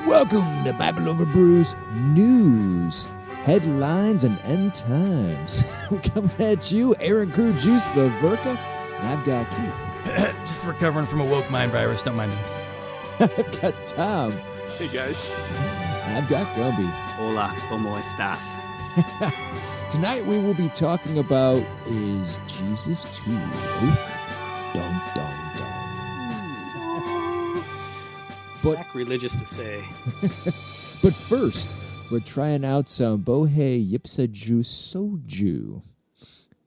Welcome to Bible Over Brews news, headlines, and end times. We're coming at you, Aaron Crew Juice the Verka, and I've got Keith. Just recovering from a woke mind virus, don't mind me. I've got Tom. Hey guys. I've got Gumby. Hola, ¿cómo estás? Tonight we will be talking about, is Jesus too woke? Dun, dun, dun. Sacrilegious to say. But first, we're trying out some Bohei Yipsaju Soju.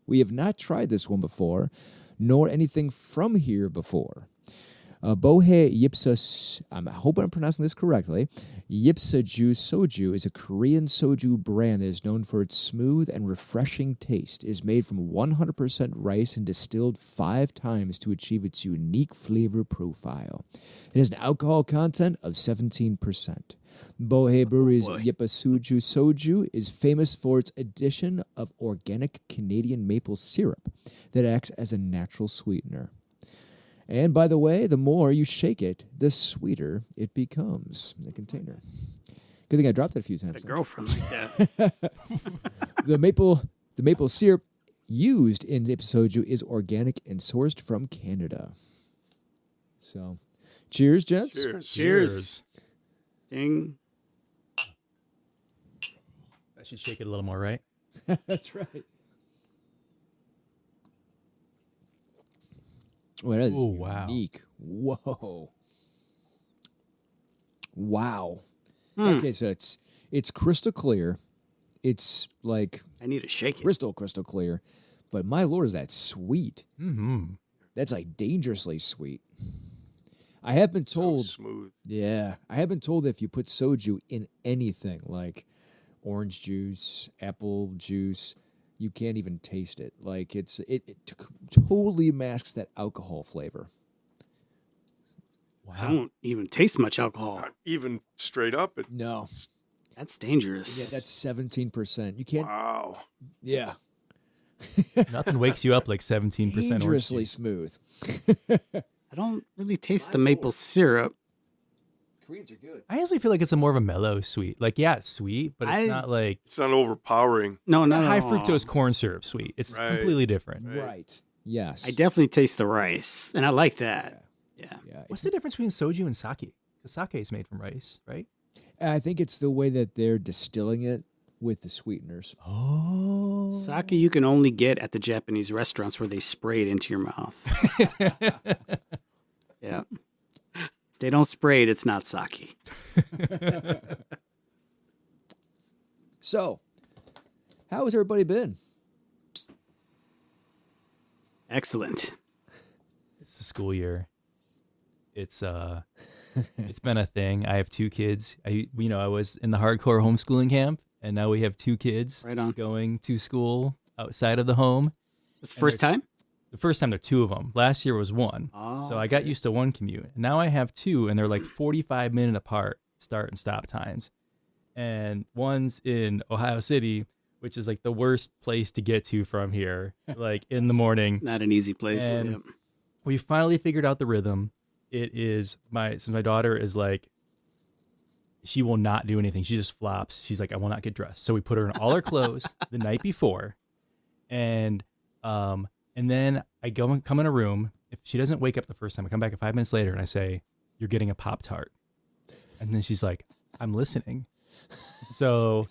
We have not tried this one before, nor anything from here before. Bohei Yipsa, I hope I'm pronouncing this correctly, Yipsaju Soju is a Korean soju brand that is known for its smooth and refreshing taste. It is made from 100% rice and distilled 5 times to achieve its unique flavor profile. It has an alcohol content of 17%. Bohei Brewery's Yipsaju Soju is famous for its addition of organic Canadian maple syrup that acts as a natural sweetener. And by the way, the more you shake it, the sweeter it becomes in the container. Good thing I dropped it a few times. A girlfriend like that. The maple syrup used in Yipsaju is organic and sourced from Canada. So, cheers, gents. Cheers. Ding. I should shake it a little more, right? That's right. Oh, that is unique. Whoa. Wow. Okay, so it's crystal clear. It's like I need to shake it. Crystal clear. But my Lord, is that sweet. Mm-hmm. That's like dangerously sweet. I have been told. So smooth. Yeah. I have been told that if you put soju in anything like orange juice, apple juice, you can't even taste it. Like it totally masks that alcohol flavor. I don't even taste much alcohol. Not even straight up. No. That's dangerous. Yeah, that's 17%. You can't. Wow. Yeah. Nothing wakes you up like 17% Dangerously orange juice. smooth. I don't really taste the maple syrup. Koreans are good. I honestly feel like it's a more of a mellow sweet. Like, yeah, it's sweet, but it's not like It's not overpowering. No, it's no, not high no. fructose corn syrup sweet. It's Right. completely different. Right. Yes. I definitely taste the rice, and I like that. Yeah. Yeah. What's the difference between soju and sake? Because sake is made from rice, right? I think it's the way that they're distilling it with the sweeteners. Oh. Sake you can only get at the Japanese restaurants where they spray it into your mouth. Yeah. If they don't spray it, it's not sake. So, how has everybody been? Excellent. It's the school year. It's been a thing. I have 2 kids. I was in the hardcore homeschooling camp, and now we have 2 kids Right on. going to school outside of the home. This the first time? The first time there are 2 of them. Last year was 1. Oh, So I got used to 1 commute. Now I have 2, and they're like 45-minute apart start and stop times. And one's in Ohio City, which is like the worst place to get to from here, like in the morning. Not an easy place. And Yep. we finally figured out the rhythm. It is my daughter is like, she will not do anything. She just flops. She's like, I will not get dressed. So we put her in all her clothes the night before, and then I come in a room. If she doesn't wake up the first time, I come back 5 minutes later and I say, "You're getting a Pop-Tart," and then she's like, "I'm listening." So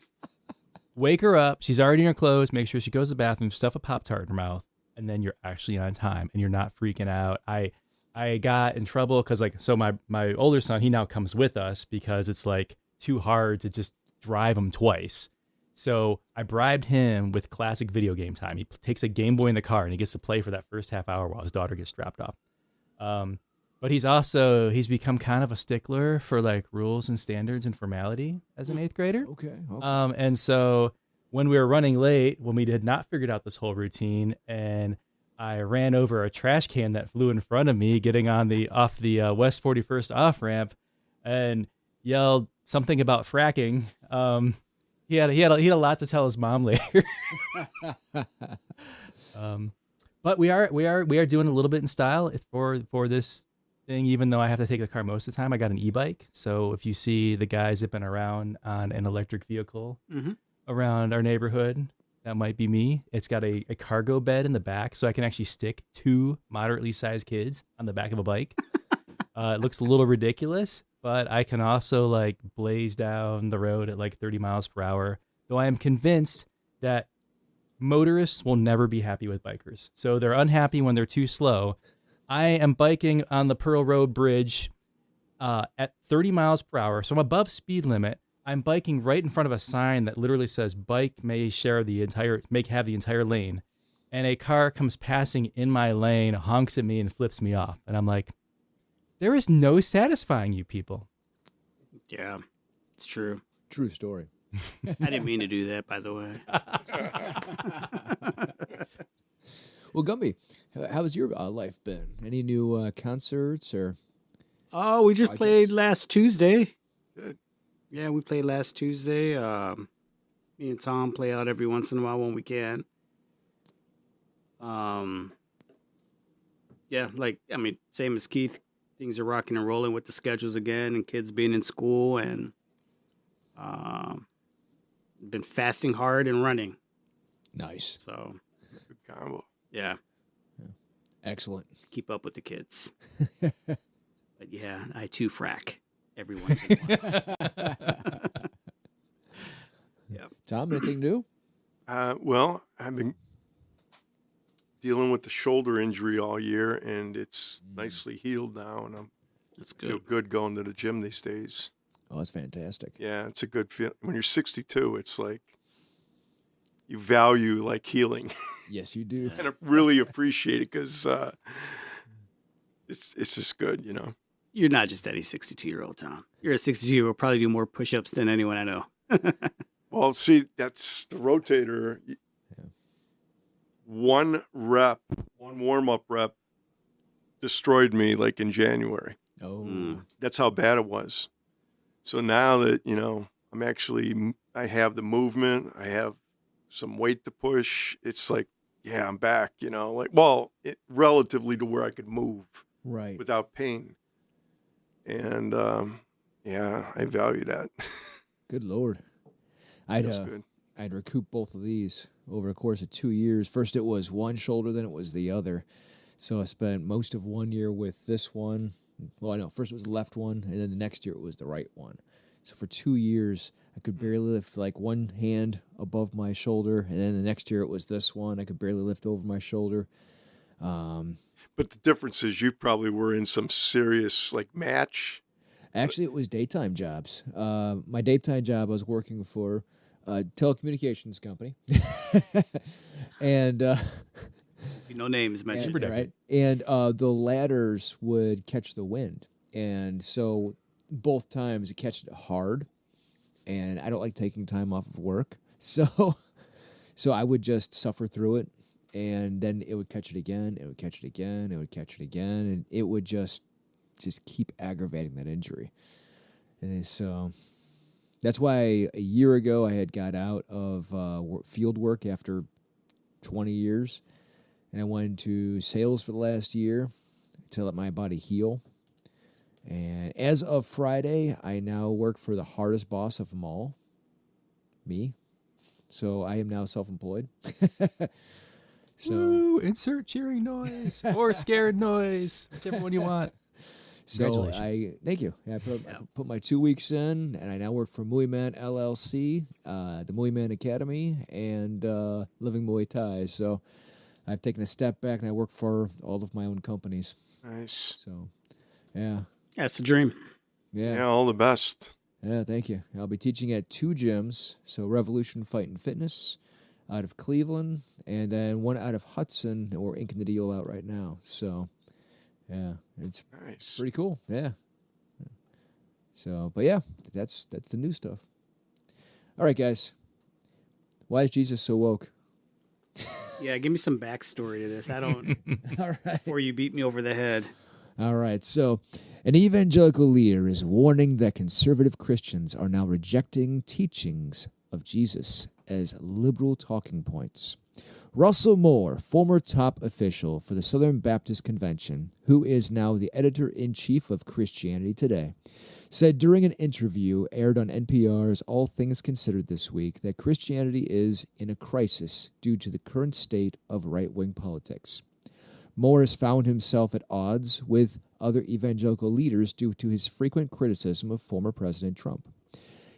wake her up. She's already in her clothes. Make sure she goes to the bathroom, stuff a Pop-Tart in her mouth, and then you're actually on time and you're not freaking out. I got in trouble because my older son, he now comes with us because it's like too hard to just drive him twice. So I bribed him with classic video game time. He takes a Game Boy in the car and he gets to play for that first half hour while his daughter gets dropped off. But he's become kind of a stickler for like rules and standards and formality as an 8th grader. Okay. And so when we were running late, when we had not figured out this whole routine, and I ran over a trash can that flew in front of me, getting on off the West 41st off ramp, and yelled something about fracking. He had a lot to tell his mom later. But we are doing a little bit in style for this thing, even though I have to take the car most of the time. I got an e-bike. So if you see the guy zipping around on an electric vehicle around our neighborhood, that might be me. It's got a cargo bed in the back, so I can actually stick 2 moderately sized kids on the back of a bike. It looks a little ridiculous, but I can also like blaze down the road at like 30 miles per hour, though I am convinced that motorists will never be happy with bikers. So they're unhappy when they're too slow. I am biking on the Pearl Road Bridge at 30 miles per hour, so I'm above speed limit. I'm biking right in front of a sign that literally says bike may have the entire lane. And a car comes passing in my lane, honks at me and flips me off. And I'm like, there is no satisfying you people. Yeah, it's true. True story. I didn't mean to do that, by the way. Well, Gumby, how's your life been? Any new concerts or? Oh, we just projects? played last Tuesday. Good. Yeah, we played last Tuesday. Me and Tom play out every once in a while when we can. Yeah, same as Keith. Things are rocking and rolling with the schedules again, and kids being in school, and been fasting hard and running. Nice. So, Good combo. yeah, Excellent. keep up with the kids. But yeah, I too frack every once in a while. Yeah. Tom, anything new? Well, I've been dealing with the shoulder injury all year, and it's nicely healed now, and I'm That's feel good. good going to the gym these days. Oh, that's fantastic. Yeah, it's a good feel. When you're 62, it's like you value like healing, Yes, you do. and I really appreciate it because it's just good, you know. You're not just any 62-year-old, Tom. You're a 62-year-old, probably do more push-ups than anyone I know. Well, see, that's the rotator. One warm-up rep destroyed me like in January. Oh, That's how bad it was. So now that, I have the movement, I have some weight to push, it's like, yeah, I'm back, relatively to where I could move right. without pain. And, I value that. Good Lord. I'd That's good. recoup both of these over a course of 2 years. First it was one shoulder, then it was the other. So I spent most of 1 year with this one. Well, I know, first it was the left one, and then the next year it was the right one. So for 2 years, I could barely lift like one hand above my shoulder, and then the next year it was this one. I could barely lift over my shoulder. But the difference is you probably were in some serious match. Actually, it was daytime jobs. My daytime job, I was working for a telecommunications company. And... No names mentioned. right? And the ladders would catch the wind. And so both times it catched it hard. And I don't like taking time off of work. So I would just suffer through it. And then it would catch it again. It would catch it again. It would catch it again. And it would just keep aggravating that injury. And so that's why a year ago I had got out of field work after 20 years. And I went into sales for the last year to let my body heal. And as of Friday, I now work for the hardest boss of them all, me. So I am now self-employed. So Woo, insert cheering noise or scared noise, whichever one you want. So Congratulations. thank you. I put my 2 weeks in, and I now work for Muay Man LLC, the Muay Man Academy, and Living Muay Thai. So I've taken a step back, and I work for all of my own companies. Nice. So, yeah. That's the dream. Yeah, all the best. Yeah, thank you. I'll be teaching at 2 gyms. So Revolution Fight and Fitness out of Cleveland, and then one out of Hudson, and we're inking the deal out right now. So, yeah, it's Nice. pretty cool. Yeah. So, but yeah, that's the new stuff. All right, guys. Why is Jesus so woke? Yeah, give me some backstory to this. I don't. All right. Before you beat me over the head. All right. So, an evangelical leader is warning that conservative Christians are now rejecting teachings of Jesus as liberal talking points. Russell Moore, former top official for the Southern Baptist Convention, who is now the editor-in-chief of Christianity Today, said during an interview aired on NPR's All Things Considered this week that Christianity is in a crisis due to the current state of right-wing politics. Moore has found himself at odds with other evangelical leaders due to his frequent criticism of former President Trump.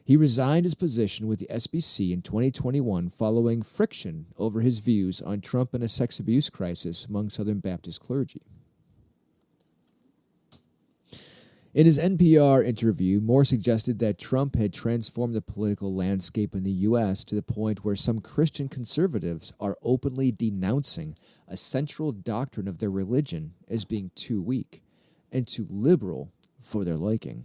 He resigned his position with the SBC in 2021 following friction over his views on Trump and a sex abuse crisis among Southern Baptist clergy. In his NPR interview, Moore suggested that Trump had transformed the political landscape in the U.S. to the point where some Christian conservatives are openly denouncing a central doctrine of their religion as being too weak and too liberal for their liking.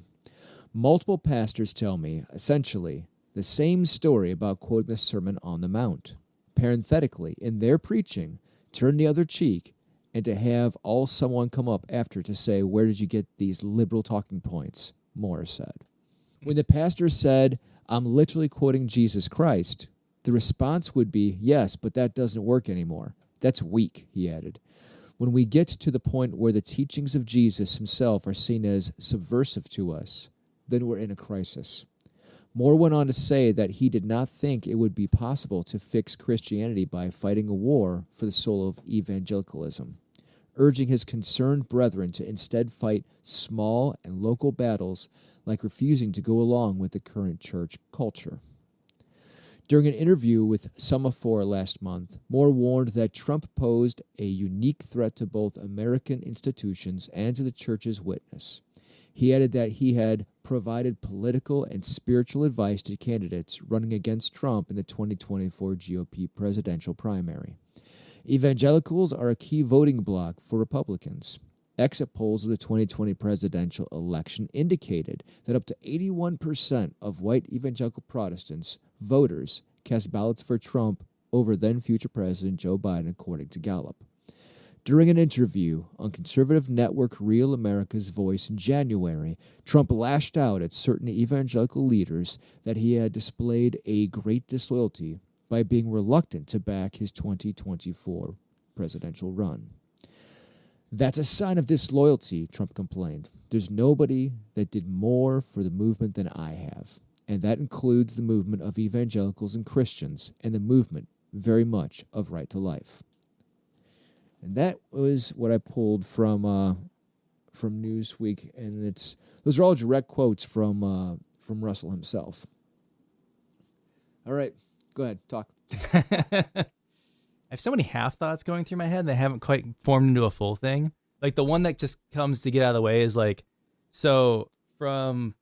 Multiple pastors tell me, essentially, the same story about quoting the Sermon on the Mount. Parenthetically, in their preaching, turn the other cheek, and to have all someone come up after to say, where did you get these liberal talking points? Moore said. When the pastor said, I'm literally quoting Jesus Christ, the response would be, yes, but that doesn't work anymore. That's weak, he added. When we get to the point where the teachings of Jesus himself are seen as subversive to us, then we're in a crisis. Moore went on to say that he did not think it would be possible to fix Christianity by fighting a war for the soul of evangelicalism, urging his concerned brethren to instead fight small and local battles like refusing to go along with the current church culture. During an interview with Semaphore last month, Moore warned that Trump posed a unique threat to both American institutions and to the church's witness. He added that he had provided political and spiritual advice to candidates running against Trump in the 2024 GOP presidential primary. Evangelicals are a key voting bloc for Republicans. Exit polls of the 2020 presidential election indicated that up to 81% of white evangelical Protestants voters cast ballots for Trump over then-future President Joe Biden, according to Gallup. During an interview on conservative network Real America's Voice in January, Trump lashed out at certain evangelical leaders that he had displayed a great disloyalty by being reluctant to back his 2024 presidential run. That's a sign of disloyalty, Trump complained. There's nobody that did more for the movement than I have, and that includes the movement of evangelicals and Christians and the movement, very much, of Right to Life. And that was what I pulled from Newsweek, and those are all direct quotes from Russell himself. All right, go ahead, talk. I have so many half thoughts going through my head, and they haven't quite formed into a full thing. Like the one that just comes to get out of the way is like, so from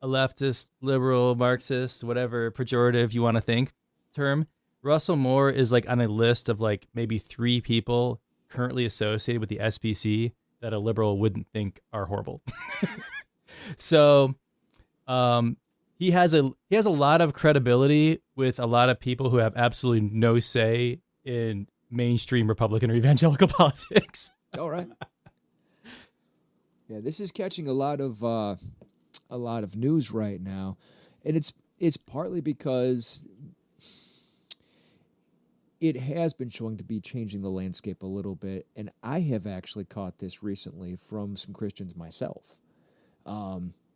a leftist, liberal, Marxist, whatever pejorative you want to think term, Russell Moore is like on a list of like maybe 3 people currently associated with the SBC that a liberal wouldn't think are horrible. So he has a lot of credibility with a lot of people who have absolutely no say in mainstream Republican or evangelical politics. All right. Yeah, this is catching a lot of news right now, and it's partly because it has been showing to be changing the landscape a little bit, and I have actually caught this recently from some Christians myself,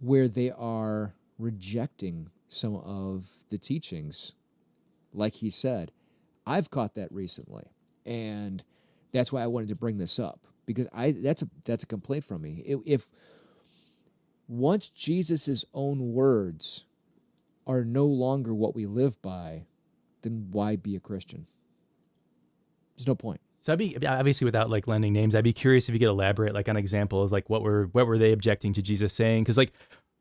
where they are rejecting some of the teachings, like he said. I've caught that recently, and that's why I wanted to bring this up, because that's a complaint from me. If once Jesus' own words are no longer what we live by, then why be a Christian? There's no point. So I'd be, obviously without like lending names, I'd be curious if you could elaborate like on examples, like what were they objecting to Jesus saying? Because like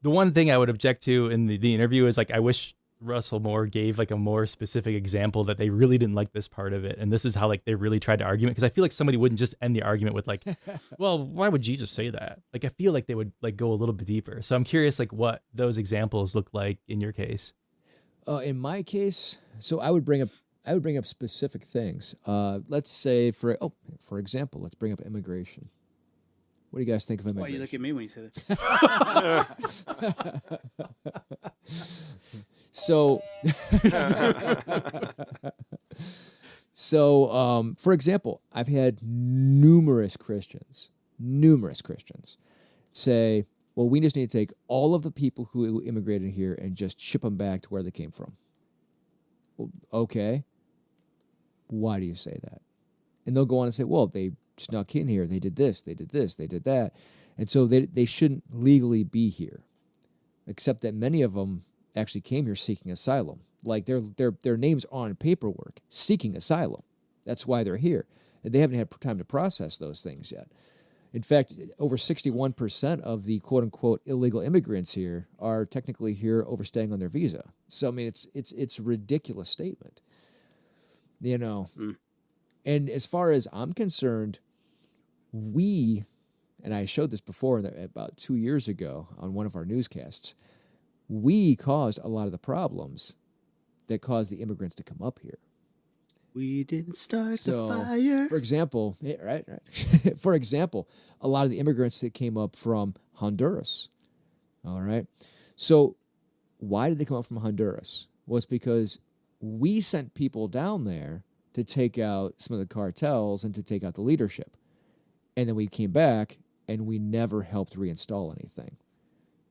the one thing I would object to in the interview is like, I wish Russell Moore gave like a more specific example that they really didn't like this part of it. And this is how like they really tried to argue it. Because I feel like somebody wouldn't just end the argument with like, well, why would Jesus say that? Like, I feel like they would like go a little bit deeper. So I'm curious like what those examples look like in your case. In my case, so I would bring up specific things. Let's say for example, let's bring up immigration. What do you guys think of immigration? Why you look at me when you say that? So So, for example, I've had numerous Christians say, well, we just need to take all of the people who immigrated here and just ship them back to where they came from. Well, okay. Why do you say that? And they'll go on and say, well, they snuck in here. They did this, they did this, they did that. And so they shouldn't legally be here, except that many of them actually came here seeking asylum. Like their names are on paperwork, seeking asylum. That's why they're here. And they haven't had time to process those things yet. In fact, over 61% of the quote-unquote illegal immigrants here are technically here overstaying on their visa. So, I mean, it's a ridiculous statement, you know. And as far as I'm concerned, and I showed this before about 2 years ago on one of our newscasts, we caused a lot of the problems that caused the immigrants to come up here. We didn't start the fire. For example, right. For example, a lot of the immigrants that came up from Honduras. All right. So why did they come up from Honduras? Well, it's because we sent people down there to take out some of the cartels and to take out the leadership. And then we came back and we never helped reinstall anything.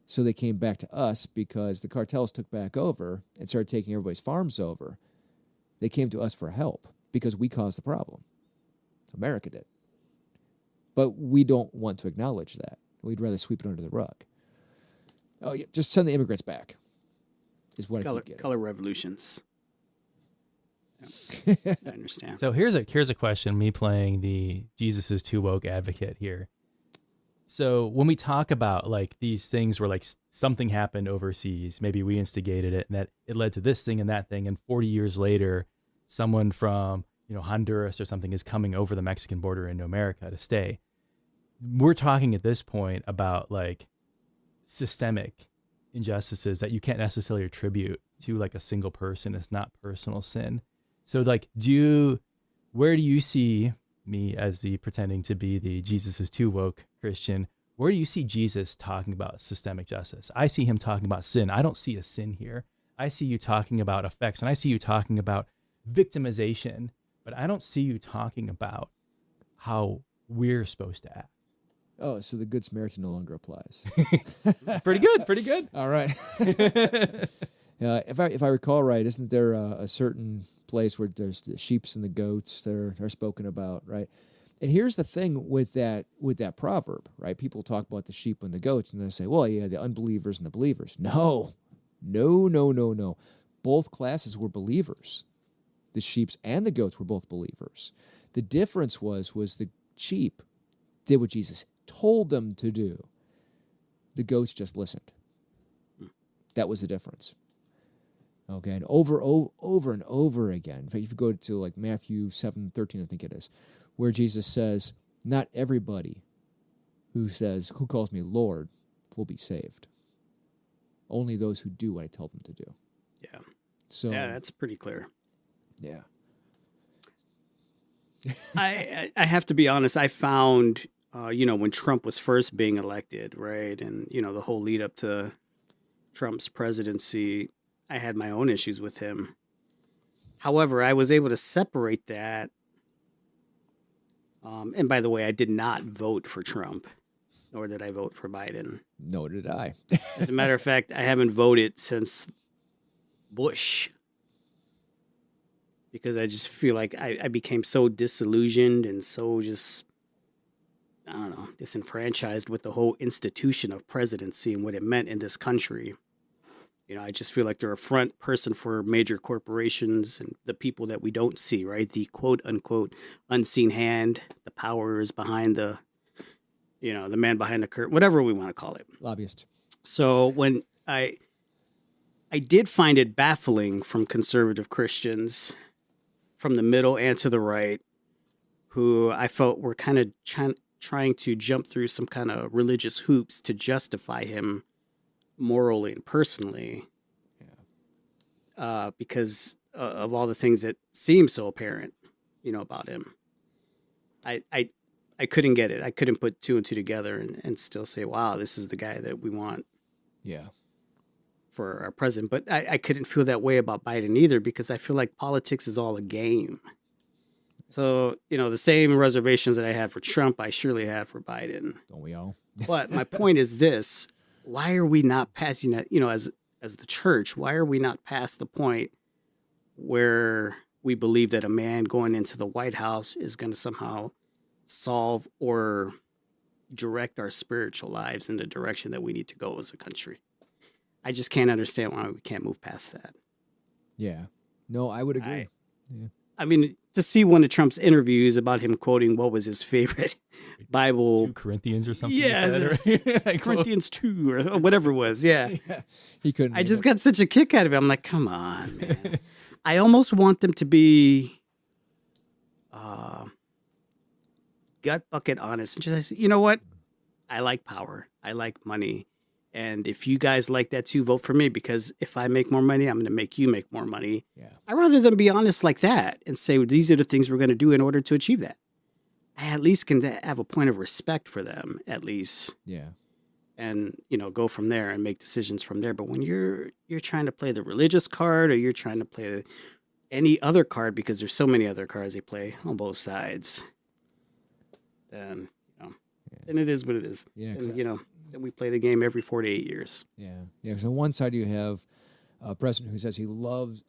So they came back to us because the cartels took back over and started taking everybody's farms over. They came to us for help because we caused the problem. America did. But we don't want to acknowledge that. We'd rather sweep it under the rug. Oh, yeah, just send the immigrants back is what I keep getting. Color revolutions. Yeah. I understand. So here's a question, me playing the Jesus is too woke advocate here. So when we talk about like these things where like something happened overseas, maybe we instigated it and that it led to this thing and that thing, and 40 years later, someone from, Honduras or something is coming over the Mexican border into America to stay. We're talking at this point about like systemic injustices that you can't necessarily attribute to like a single person. It's not personal sin. So like, where do you see me as the pretending to be the Jesus is too woke Christian? Where do you see Jesus talking about systemic justice? I see him talking about sin. I don't see a sin here. I see you talking about effects, and I see you talking about victimization, but I don't see you talking about how we're supposed to act. Oh, so the Good Samaritan no longer applies. Pretty good. All right. If I recall right, isn't there a certain place where there's the sheeps and the goats that are spoken about, right? And here's the thing with that proverb, right? People talk about the sheep and the goats, and they say, well, yeah, the unbelievers and the believers. No. Both classes were believers. The sheeps and the goats were both believers. The difference was the sheep did what Jesus told them to do. The goats just listened. That was the difference. Okay, and over and over again. In fact, if you go to like Matthew 7:13, I think it is, where Jesus says, not everybody who calls me Lord will be saved. Only those who do what I tell them to do. Yeah. So yeah, that's pretty clear. Yeah. I have to be honest. I found, when Trump was first being elected, right, and the whole lead up to Trump's presidency, I had my own issues with him. However, I was able to separate that. And by the way, I did not vote for Trump, nor did I vote for Biden. Nor did I. As a matter of fact, I haven't voted since Bush, because I just feel like I became so disillusioned and so just, I don't know, disenfranchised with the whole institution of presidency and what it meant in this country. I just feel like they're a front person for major corporations and the people that we don't see, right? The quote unquote unseen hand, the powers behind the man behind the curtain, whatever we want to call it. Lobbyist. So when I did find it baffling from conservative Christians from the middle and to the right, who I felt were kind of trying to jump through some kind of religious hoops to justify him morally and personally, because of all the things that seem so apparent, about him. I couldn't get it. I couldn't put two and two together and still say, wow, this is the guy that we want. Yeah. For our president. But I couldn't feel that way about Biden either, because I feel like politics is all a game. So, the same reservations that I had for Trump, I surely had for Biden. Don't we all? But my point is this: why are we not passing that? As the church, why are we not past the point where we believe that a man going into the White House is going to somehow solve or direct our spiritual lives in the direction that we need to go as a country? I just can't understand why we can't move past that. Yeah. No, I would agree. I mean, to see one of Trump's interviews about him quoting what was his favorite Bible. 2 Corinthians or something. Yeah, Corinthians 2 or whatever it was. Yeah. He couldn't. I just got such a kick out of it. I'm like, come on, man. I almost want them to be gut bucket honest and just say, you know what? I like power. I like money. And if you guys like that too, vote for me, because if I make more money, I'm going to make you make more money. Yeah. I'd rather them be honest like that and say, well, these are the things we're going to do in order to achieve that. I at least can have a point of respect for them, at least. Yeah. And, go from there and make decisions from there. But when you're trying to play the religious card, or you're trying to play any other card, because there's so many other cards they play on both sides, then, then it is what it is. Yeah. And, then we play the game every 4 to 8 years. Yeah. Yeah. Because on one side you have a president who says he loves,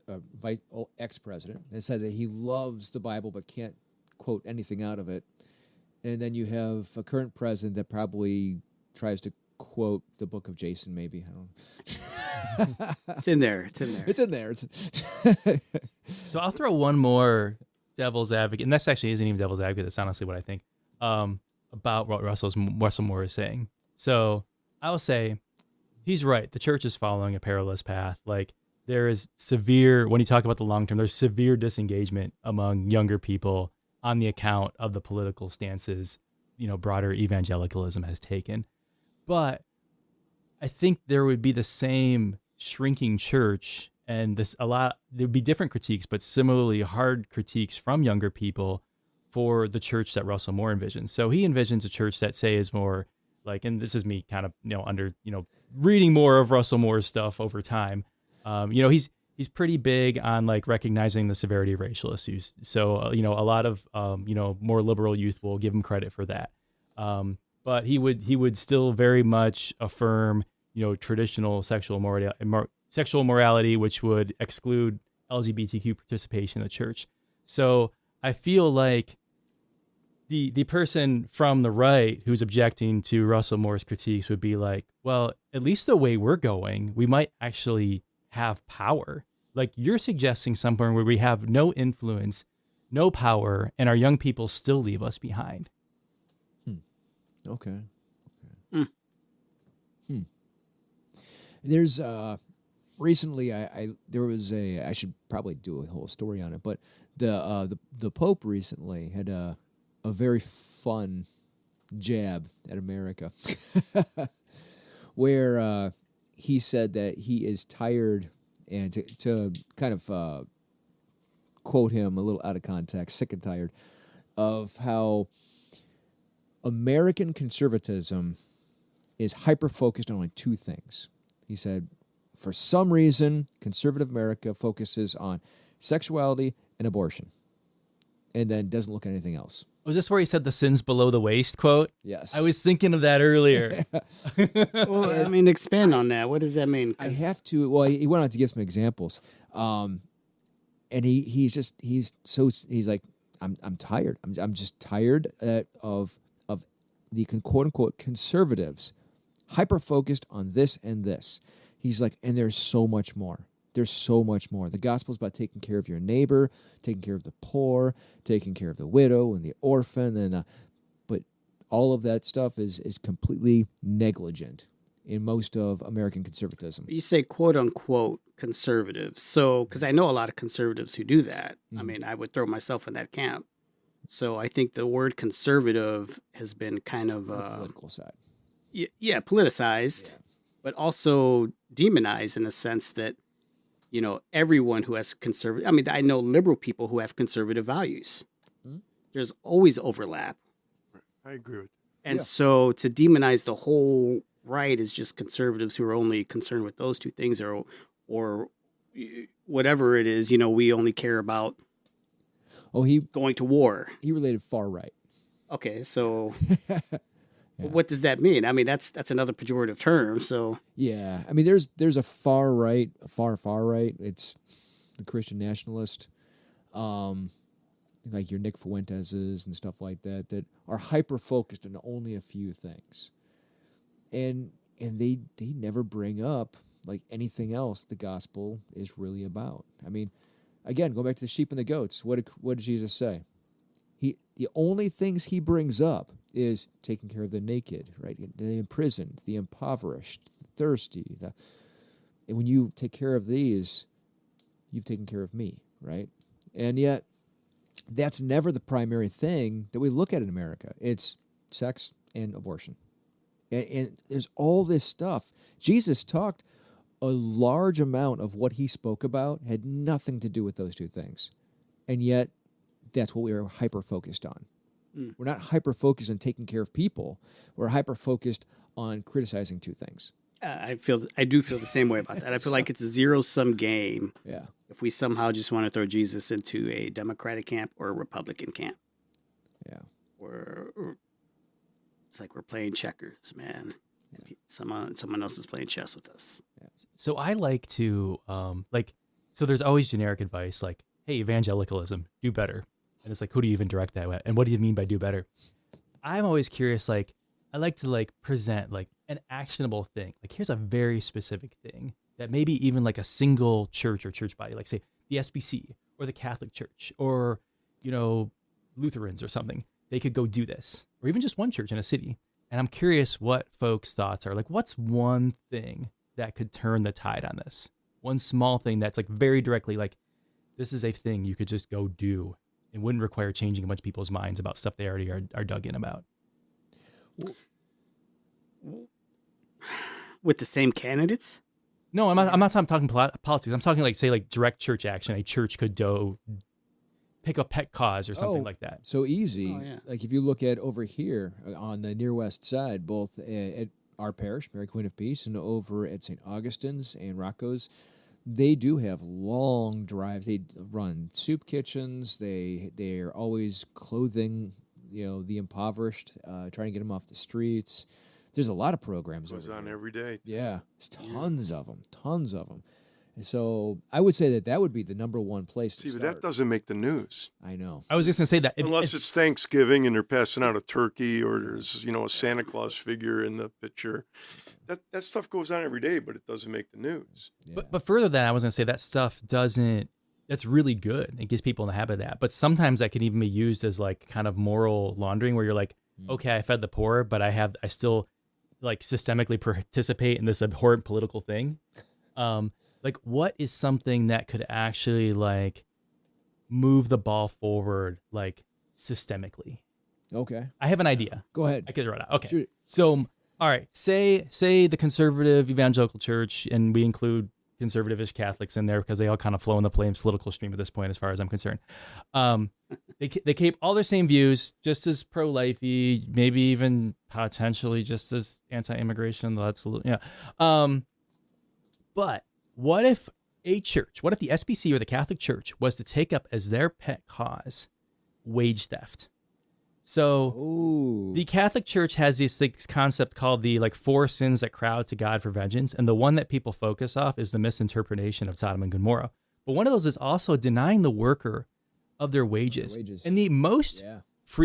ex-president, that said that he loves the Bible but can't quote anything out of it. And then you have a current president that probably tries to quote the book of Jason, maybe. I don't know. It's in there. It's in there. So I'll throw one more devil's advocate, and this actually isn't even devil's advocate. That's honestly what I think about what Russell Moore is saying. So I'll say he's right. The church is following a perilous path. Like, there is severe, when you talk about the long term, there's severe disengagement among younger people on the account of the political stances, broader evangelicalism has taken. But I think there would be the same shrinking church, and there'd be different critiques, but similarly hard critiques from younger people for the church that Russell Moore envisions. So he envisions a church that, say, is more like, and this is me kind of, reading more of Russell Moore's stuff over time. He's pretty big on like recognizing the severity of racial issues. So, a lot of, more liberal youth will give him credit for that. But he would still very much affirm, traditional sexual morality, which would exclude LGBTQ participation in the church. So I feel like the person from the right who's objecting to Russell Moore's critiques would be like, well, at least the way we're going, we might actually have power. Like, you're suggesting somewhere where we have no influence, no power, and our young people still leave us behind. Okay. There's recently there was I should probably do a whole story on it, but the Pope recently had a very fun jab at America where he said that he is tired, and to kind of quote him a little out of context, sick and tired of how American conservatism is hyper-focused on only two things. He said, for some reason, conservative America focuses on sexuality and abortion, and then doesn't look at anything else. Was this where he said the sins below the waist quote? Yes. I was thinking of that earlier. Well, I mean, expand on that. What does that mean? I have to. Well, he went on to give some examples, and he's like, I'm tired. I'm just tired of the quote unquote conservatives hyper focused on this and this. He's like, and there's so much more. There's so much more. The gospel is about taking care of your neighbor, taking care of the poor, taking care of the widow and the orphan, and but all of that stuff is completely negligent in most of American conservatism. You say quote unquote conservatives. So, because I know a lot of conservatives who do that. Mm-hmm. I mean, I would throw myself in that camp. So I think the word conservative has been kind of On the political side. Politicized, but also demonized in the sense that, everyone who has conservative, I mean, I know liberal people who have conservative values. Mm-hmm. There's always overlap. I agree with you. And so to demonize the whole right is just conservatives who are only concerned with those two things, or whatever it is, we only care about Oh, he going to war. related far right. Okay, so what does that mean? I mean, that's another pejorative term. So Yeah, I mean, there's a far right, a far right. It's the Christian nationalist, like your Nick Fuenteses and stuff like that, that are hyper focused on only a few things, and they never bring up like anything else the gospel is really about. I mean, again, go back to the sheep and the goats. What did Jesus say? The only things he brings up is taking care of the naked, right? The imprisoned, the impoverished, the thirsty. And when you take care of these, you've taken care of me, right? And yet, that's never the primary thing that we look at in America. It's sex and abortion. And there's all this stuff. Jesus talked a large amount of what he spoke about had nothing to do with those two things. And yet, that's what we are hyper-focused on. We're not hyper-focused on taking care of people. We're hyper-focused on criticizing two things. I do feel the same way about that. I feel like it's a zero-sum game. Yeah. If we somehow just want to throw Jesus into a Democratic camp or a Republican camp. Yeah. Or it's like we're playing checkers, man. Someone else is playing chess with us. So I like to so there's always generic advice like, hey, evangelicalism, do better. And it's like, who do you even direct that at? And what do you mean by do better? I'm always curious, like, I like to like present like an actionable thing. Like, here's a very specific thing that maybe even like a single church or church body, like say the SBC or the Catholic Church or, Lutherans or something, they could go do this, or even just one church in a city. And I'm curious what folks' thoughts are. Like, what's one thing that could turn the tide on this? One small thing that's like very directly like, this is a thing you could just go do. It wouldn't require changing a bunch of people's minds about stuff they already are dug in about. With the same candidates? No, I'm not talking politics. I'm talking like, say, like direct church action. A church could pick a pet cause or something like that. So easy. Oh, yeah. Like if you look at over here on the near west side, both at our parish, Mary Queen of Peace, and over at St. Augustine's and Rocco's, they do have long drives. They run soup kitchens. They are always clothing, the impoverished, trying to get them off the streets. There's a lot of programs. Goes over on there. every day. Yeah, there's tons of them. And so I would say that would be the number one place to See, start. but that doesn't make the news. I know. I was just going to say that. Unless it's Thanksgiving and they're passing out a turkey or there's, a Santa Claus figure in the picture. That stuff goes on every day, but it doesn't make the news. Yeah. But further than that, I was going to say that stuff that's really good. It gets people in the habit of that. But sometimes that can even be used as like kind of moral laundering where you're like, okay, I fed the poor, but I still like systemically participate in this abhorrent political thing. Like what is something that could actually like move the ball forward like systemically? Okay. I have an idea. Go ahead. I could throw it out. Okay. Shoot it. So, all right, say the conservative evangelical church, and we include conservative-ish Catholics in there because they all kind of flow in the political stream at this point, as far as I'm concerned. They keep all their same views, just as pro-lifey, maybe even potentially just as anti-immigration. That's but what if the SBC or the Catholic Church was to take up as their pet cause wage theft? So the Catholic Church has this concept called the like 4 sins that cry out to God for vengeance. And the one that people focus off is the misinterpretation of Sodom and Gomorrah. But one of those is also denying the worker of their wages. And the most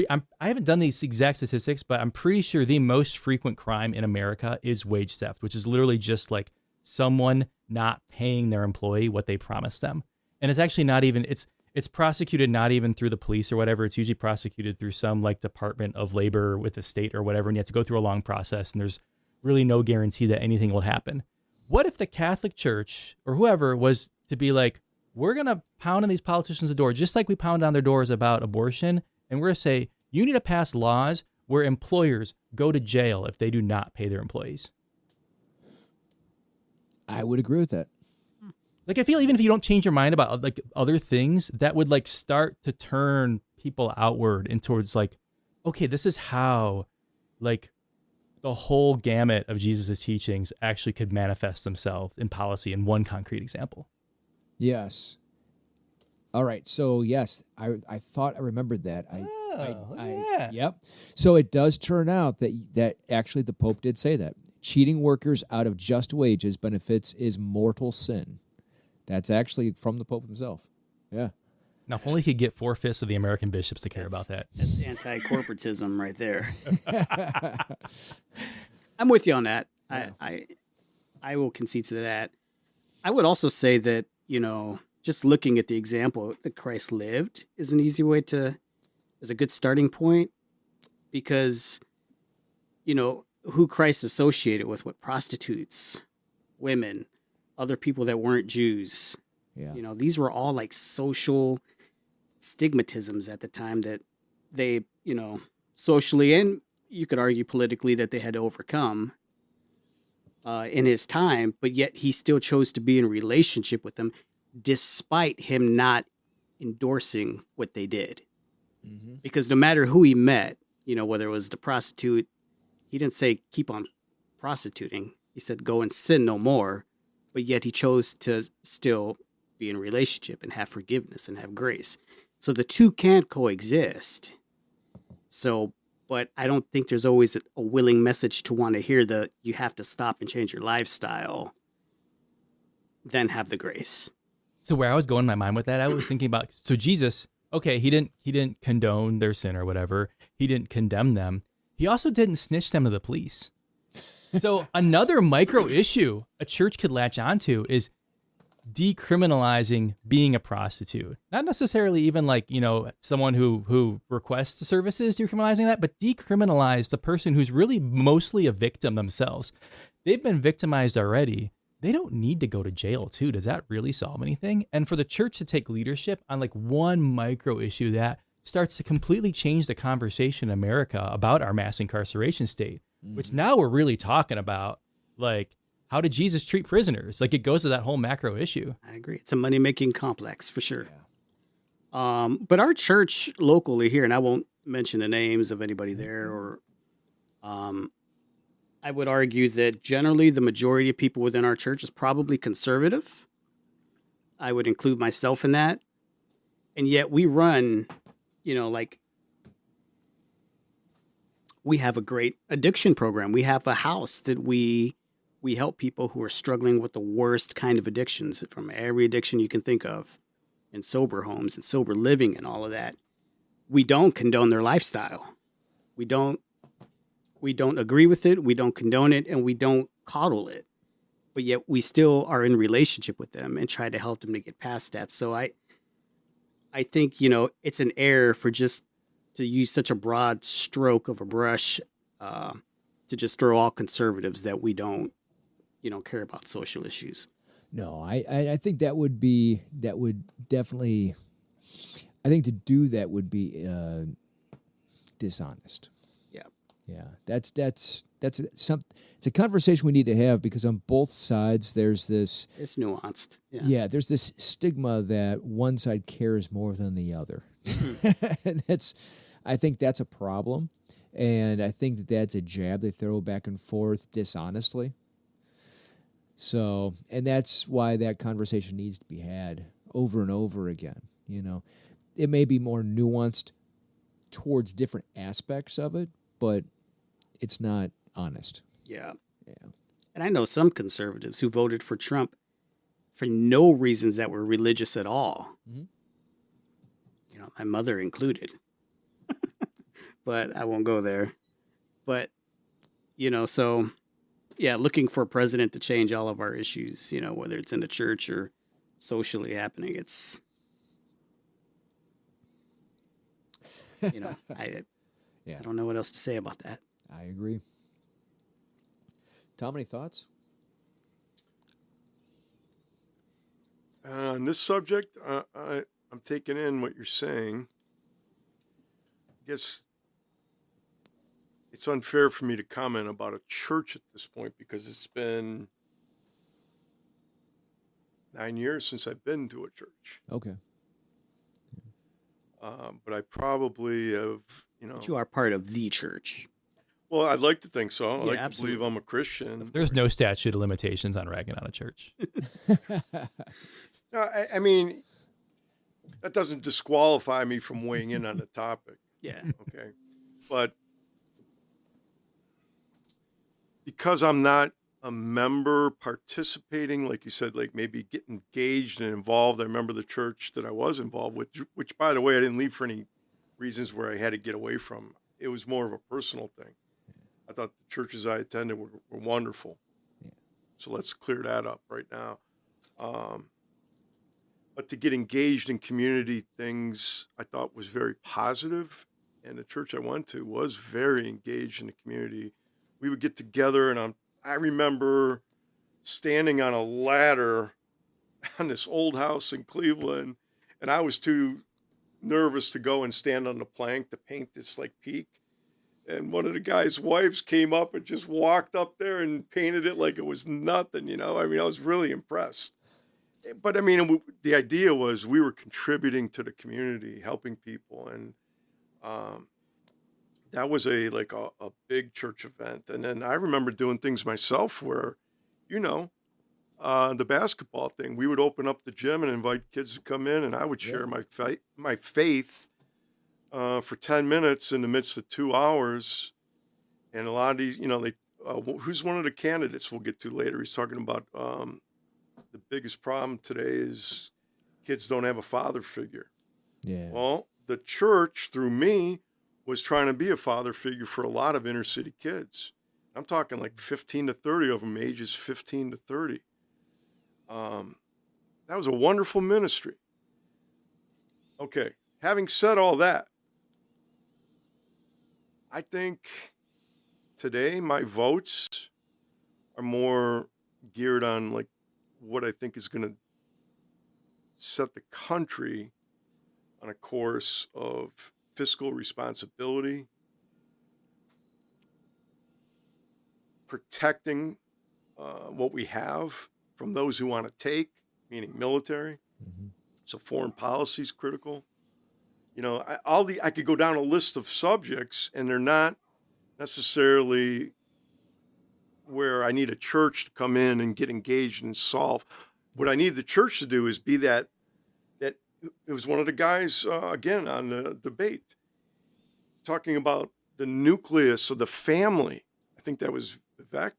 I haven't done these exact statistics, but I'm pretty sure the most frequent crime in America is wage theft, which is literally just like someone not paying their employee what they promised them. And it's actually not even, it's prosecuted not even through the police or whatever. It's usually prosecuted through some like Department of Labor with the state or whatever. And you have to go through a long process and there's really no guarantee that anything will happen. What if the Catholic Church or whoever was to be like, we're going to pound on these politicians' door, just like we pound on their doors about abortion. And we're going to say, you need to pass laws where employers go to jail if they do not pay their employees. I would agree with that. Like, I feel even if you don't change your mind about like other things, that would like start to turn people outward and towards like, okay, this is how like the whole gamut of Jesus's teachings actually could manifest themselves in policy in one concrete example. Yes. All right. So yes, I thought I remembered that. Yeah. Yep. So it does turn out that actually the Pope did say that cheating workers out of just wages benefits is mortal sin. That's actually from the Pope himself. Yeah. Now, if only he could get 4/5 of the American bishops to care about that. That's anti-corporatism right there. I'm with you on that. Yeah. I will concede to that. I would also say that, just looking at the example that Christ lived is an easy way is a good starting point, because, who Christ associated with prostitutes, women, other people that weren't Jews. Yeah. These were all like social stigmatisms at the time that they, socially, and you could argue politically, that they had to overcome in his time, but yet he still chose to be in relationship with them despite him not endorsing what they did. Mm-hmm. Because no matter who he met, whether it was the prostitute, he didn't say keep on prostituting. He said go and sin no more, but yet he chose to still be in relationship and have forgiveness and have grace. So the two can't coexist. So, but I don't think there's always a willing message to want to hear you have to stop and change your lifestyle, then have the grace. So where I was going in my mind with that, I was thinking about, so Jesus, okay, he didn't condone their sin or whatever. He didn't condemn them. He also didn't snitch them to the police. So another micro issue a church could latch onto is decriminalizing being a prostitute. Not necessarily even like, someone who requests the services, decriminalizing that, but decriminalize the person who's really mostly a victim themselves. They've been victimized already. They don't need to go to jail too. Does that really solve anything? And for the church to take leadership on like one micro issue that starts to completely change the conversation in America about our mass incarceration state, which now we're really talking about, like, how did Jesus treat prisoners? Like, it goes to that whole macro issue. I agree. It's a money-making complex for sure. Yeah. But our church locally here, and I won't mention the names of anybody there, or I would argue that generally the majority of people within our church is probably conservative. I would include myself in that. And yet we run, we have a great addiction program. We have a house that we help people who are struggling with the worst kind of addictions, from every addiction you can think of, in sober homes and sober living and all of that. We don't condone their lifestyle. We don't agree with it. We don't condone it, and we don't coddle it. But yet we still are in relationship with them and try to help them to get past that. So I think, it's an error for just to use such a broad stroke of a brush to just throw all conservatives that we don't care about social issues. No, I think that would definitely, I think to do that would be dishonest. Yeah, that's it's a conversation we need to have, because on both sides there's this. It's nuanced. Yeah, there's this stigma that one side cares more than the other. And I think that's a problem, and I think that's a jab they throw back and forth dishonestly. So, and that's why that conversation needs to be had over and over again. It may be more nuanced towards different aspects of it, but it's not honest. Yeah. And I know some conservatives who voted for Trump for no reasons that were religious at all. Mm-hmm. My mother included. But I won't go there. But, so, yeah, looking for a president to change all of our issues, whether it's in the church or socially happening, it's, I don't know what else to say about that. I agree. Tom, any thoughts? On this subject, I'm taking in what you're saying. I guess it's unfair for me to comment about a church at this point, because it's been 9 years since I've been to a church. Okay. But I probably have, But you are part of the church. Well, I'd like to think so. I like absolutely. to believe I'm a Christian. There's no statute of limitations on ragging on a church. No, I mean, that doesn't disqualify me from weighing in on the topic. Yeah. Okay. But because I'm not a member participating, like you said, like maybe get engaged and involved. I remember the church that I was involved with, which by the way, I didn't leave for any reasons where I had to get away from. It was more of a personal thing. I thought the churches I attended were wonderful. Yeah. So let's clear that up right now. But to get engaged in community things, I thought was very positive. And the church I went to was very engaged in the community. We would get together, and I remember standing on a ladder on this old house in Cleveland, and I was too nervous to go and stand on the plank to paint this like peak. And one of the guy's wives came up and just walked up there and painted it like it was nothing, you know? I mean, I was really impressed. But I mean, the idea was we were contributing to the community, helping people. And that was a big church event. And then I remember doing things myself where, you know, the basketball thing, we would open up the gym and invite kids to come in, and I would share my faith for 10 minutes in the midst of 2 hours. And a lot of these, you know, who's one of the candidates we'll get to later? He's talking about the biggest problem today is kids don't have a father figure. Yeah. Well, the church, through me, was trying to be a father figure for a lot of inner city kids. I'm talking like 15 to 30 of them, ages 15 to 30. That was a wonderful ministry. Okay, having said all that, I think today my votes are more geared on like what I think is going to set the country on a course of fiscal responsibility, protecting what we have from those who want to take, meaning military. Mm-hmm. So foreign policy is critical. You know, I could go down a list of subjects, and they're not necessarily where I need a church to come in and get engaged and solve. What I need the church to do is be that it was one of the guys, again, on the debate, talking about the nucleus of the family. I think that was Vivek.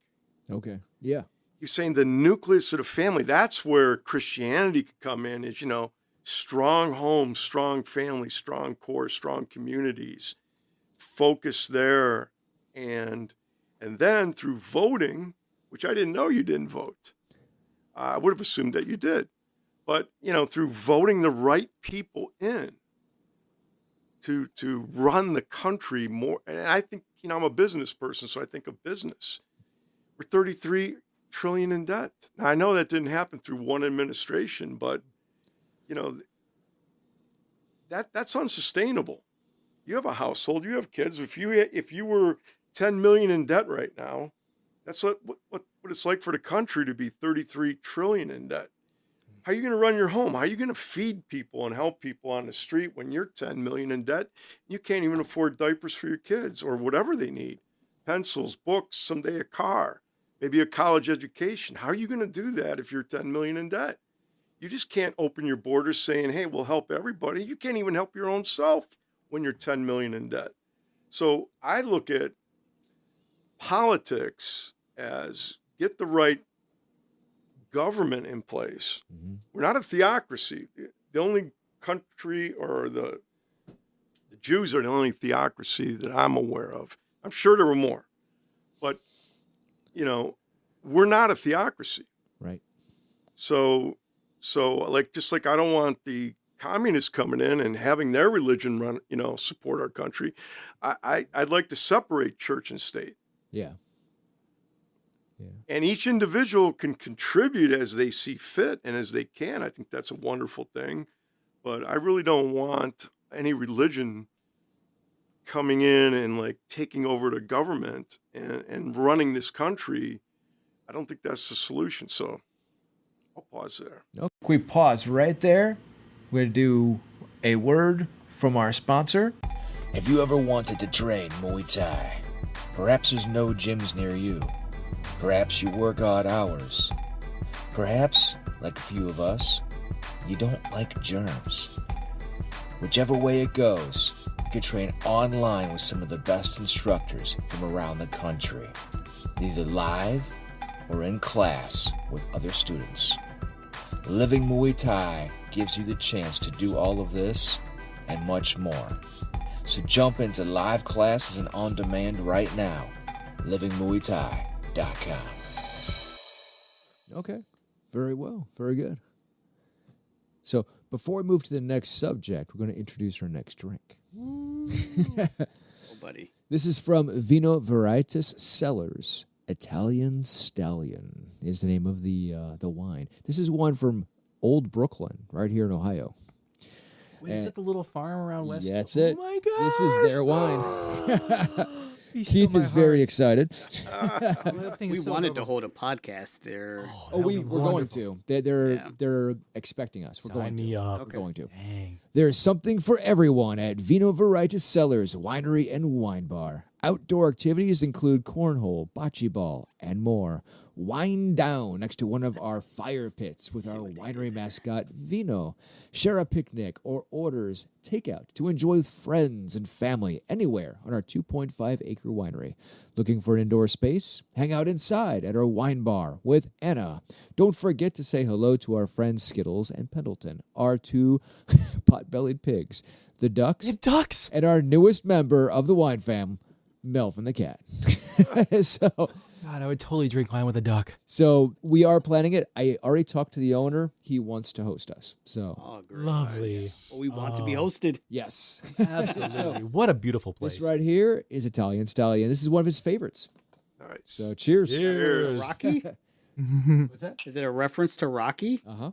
Okay. Yeah. He's saying the nucleus of the family, that's where Christianity could come in, is, you know, strong homes, strong families, strong core, strong communities, focus there. And then through voting, which I didn't know you didn't vote. I would have assumed that you did. But, you know, through voting the right people in to run the country more. And I think, you know, I'm a business person, so I think of business. We're 33 trillion in debt. Now, I know that didn't happen through one administration, but, you know, that's unsustainable. You have a household, you have kids. If you were 10 million in debt right now, that's what it's like for the country to be 33 trillion in debt. How are you going to run your home? How are you going to feed people and help people on the street when you're 10 million in debt? You can't even afford diapers for your kids or whatever they need. Pencils, books, someday a car, maybe a college education. How are you going to do that if you're 10 million in debt? You just can't open your borders saying, hey, we'll help everybody. You can't even help your own self when you're 10 million in debt. So I look at politics as get the right government in place. Mm-hmm. We're not a theocracy. The only country, or the Jews are the only theocracy that I'm aware of. I'm sure there were more, but you know, we're not a theocracy. Right. So like, just like I don't want the communists coming in and having their religion run, you know, support our country. I'd like to separate church and state. Yeah. Yeah. And each individual can contribute as they see fit and as they can. I think that's a wonderful thing. But I really don't want any religion coming in and like taking over the government and running this country. I don't think that's the solution. So I'll pause there. Okay. We pause right there. We're going to do a word from our sponsor. Have you ever wanted to train Muay Thai? Perhaps there's no gyms near you. Perhaps you work odd hours. Perhaps, like a few of us, you don't like germs. Whichever way it goes, you can train online with some of the best instructors from around the country, either live or in class with other students. Living Muay Thai gives you the chance to do all of this and much more. So jump into live classes and on demand right now. livingmuaythai.com. Okay. Very well. Very good. So before we move to the next subject, we're going to introduce our next drink. Oh, buddy. This is from Vino Veritas Cellars. Italian Stallion is the name of the wine. This is one from Old Brooklyn, right here in Ohio. Wait, is that the little farm around West? Yeah, that's it. Oh my god! This is their wine. Keith is very excited. We wanted to hold a podcast there. We're going to. They're expecting us. We're Sign going me to. up. We're going to. Dang. There's something for everyone at Vino Veritas Cellars Winery and Wine Bar. Outdoor activities include cornhole, bocce ball, and more. Wind down next to one of our fire pits with our winery mascot, Vino. Share a picnic or orders takeout to enjoy with friends and family anywhere on our 2.5-acre winery. Looking for an indoor space? Hang out inside at our wine bar with Anna. Don't forget to say hello to our friends Skittles and Pendleton, our two pot-bellied pigs, the ducks, and our newest member of the wine fam, Melvin the cat. So, God, I would totally drink wine with a duck. so we are planning it. I already talked to the owner. He wants to host us. So, Oh, great. Lovely. Well, we want to be hosted. yes. Absolutely. What a beautiful place. This right here is Italian Stallion. This is one of his favorites. Nice. So, cheers. Cheers. Rocky? What's that? Is it a reference to Rocky? Uh-huh.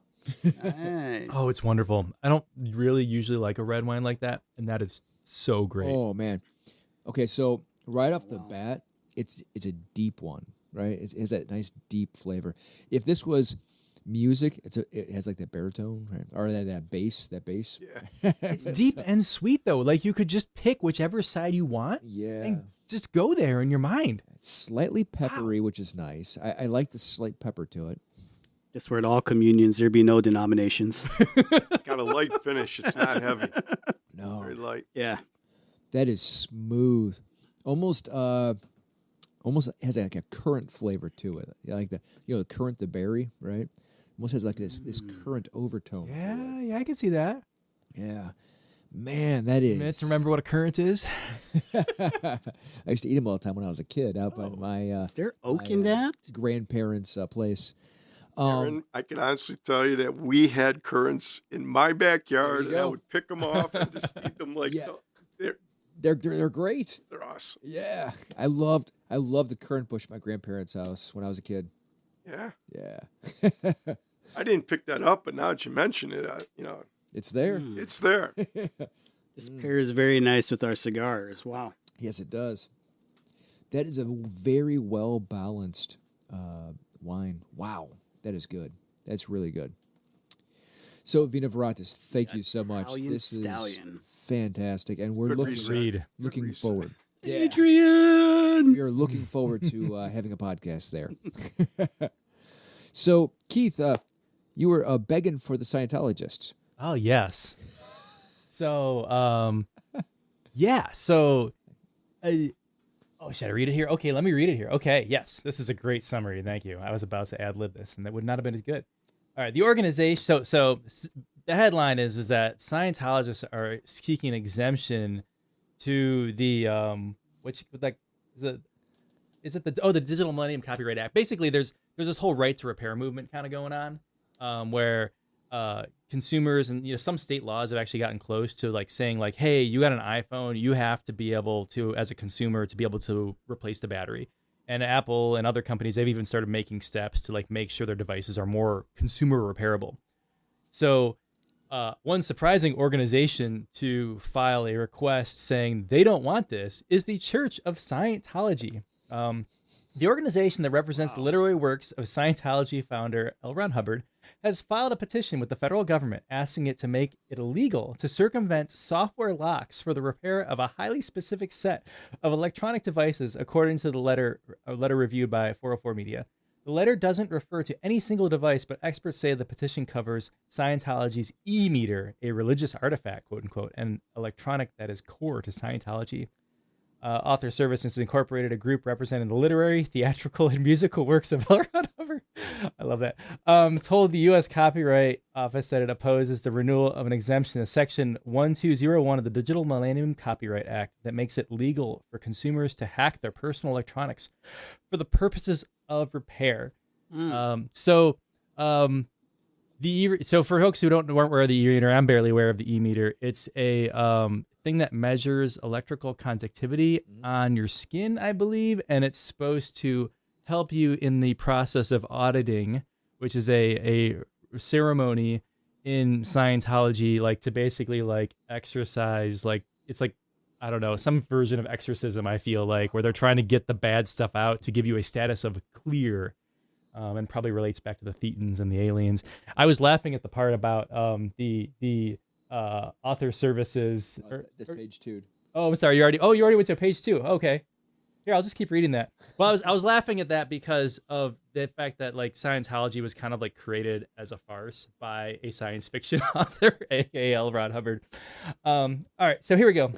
Nice. Oh, it's wonderful. I don't really usually like a red wine like that, and that is so great. Oh, man. Okay, so right off the bat, it's a deep one, right? It has that nice deep flavor. If this was music, it has like that baritone, right? Or that bass. Yeah. It's deep and sweet though. Like you could just pick whichever side you want Yeah. and just go there in your mind. It's slightly peppery, which is nice. I like the slight pepper to it. Guess we're at all communions. There be no denominations. Got a light finish. It's not heavy. No. Very light. Yeah. That is smooth. Almost has like a currant flavor to it. Like the currant, the berry, right? Almost has like this currant overtone. Yeah, I can see that. Yeah. Man, that is. Minutes, remember what a current is? I used to eat them all the time when I was a kid out by my Is there oak in that? grandparents' place. Aaron, I can honestly tell you that we had currants in my backyard, and I go. would pick them off and just eat them like Yeah. they're They're great. awesome. Yeah, I loved the currant bush at my grandparents' house when I was a kid. Yeah, Yeah, I didn't pick that up, but now that you mention it, it's there. it's there. This pairs very nice with our cigars. Wow. Yes, it does. That is a very well balanced wine. Wow, that is good. That's really good. So, Vino Veritas, thank you so much. Italian This Stallion. is fantastic, and we're Good looking research. looking research. forward. Adrian! We are looking forward to having a podcast there. So, Keith, you were begging for the Scientologists. Oh yes. So yeah. So should I read it here? Okay, let me read it here. Okay, yes, this is a great summary. Thank you. I was about to ad lib this, and that would not have been as good. All right, the organization. So the headline is that Scientologists are seeking exemption to the the Digital Millennium Copyright Act. Basically, there's this whole right to repair movement kind of going on, where consumers and some state laws have actually gotten close to like saying like, hey, you got an iPhone, you have to be able to, as a consumer, to be able to replace the battery. And Apple and other companies, they've even started making steps to like make sure their devices are more consumer repairable. So one surprising organization to file a request saying they don't want this is the Church of Scientology. The organization that represents the literary works of Scientology founder L. Ron Hubbard has filed a petition with the federal government asking it to make it illegal to circumvent software locks for the repair of a highly specific set of electronic devices, according to the letter reviewed by 404 Media. The letter doesn't refer to any single device, but experts say the petition covers Scientology's e-meter, a religious artifact, quote unquote, and electronic that is core to Scientology. Author Services Incorporated, a group representing the literary, theatrical, and musical works of L. Ron Hubbard. I love that. Told the U.S. Copyright Office that it opposes the renewal of an exemption to Section 1201 of the Digital Millennium Copyright Act that makes it legal for consumers to hack their personal electronics for the purposes of repair. So for folks who weren't aware of the e-meter, I'm barely aware of the e-meter. It's a thing that measures electrical conductivity on your skin, I believe, and it's supposed to help you in the process of auditing, which is a ceremony in Scientology, like to basically like exercise, like it's like, I don't know, some version of exorcism, I feel like, where they're trying to get the bad stuff out to give you a status of clear, and probably relates back to the Thetans and the aliens. I was laughing at the part about the author services. This page 2. Oh, I'm sorry. You already went to page 2. Okay. Here, I'll just keep reading that. Well, I was laughing at that because of the fact that like Scientology was kind of like created as a farce by a science fiction author, aka L. Ron Hubbard. All right, so here we go.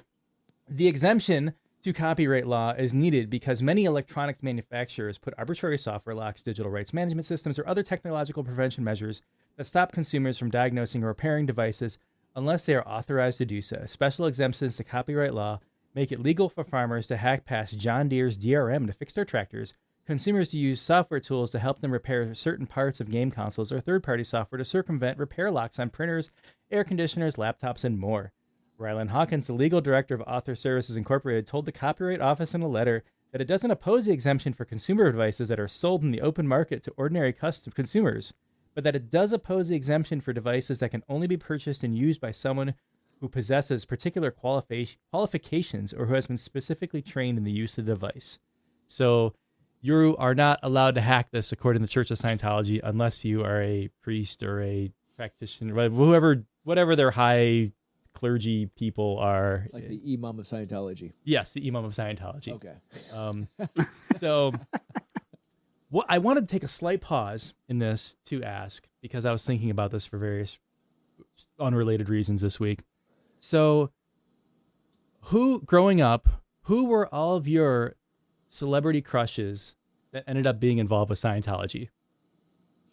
The exemption to copyright law is needed because many electronics manufacturers put arbitrary software locks, digital rights management systems, or other technological prevention measures that stop consumers from diagnosing or repairing devices unless they are authorized to do so. Special exemptions to copyright law make it legal for farmers to hack past John Deere's DRM to fix their tractors, consumers to use software tools to help them repair certain parts of game consoles, or third-party software to circumvent repair locks on printers, air conditioners, laptops, and more. Rylan Hawkins, the legal director of Author Services Incorporated, told the Copyright Office in a letter that it doesn't oppose the exemption for consumer devices that are sold in the open market to ordinary custom consumers, but that it does oppose the exemption for devices that can only be purchased and used by someone who possesses particular qualifications or who has been specifically trained in the use of the device. So you are not allowed to hack this according to the Church of Scientology unless you are a priest or a practitioner, whatever their high clergy people are. It's like the imam of Scientology. Yes, the imam of Scientology. Okay. So what I wanted to take a slight pause in this to ask, because I was thinking about this for various unrelated reasons this week. So growing up, who were all of your celebrity crushes that ended up being involved with Scientology?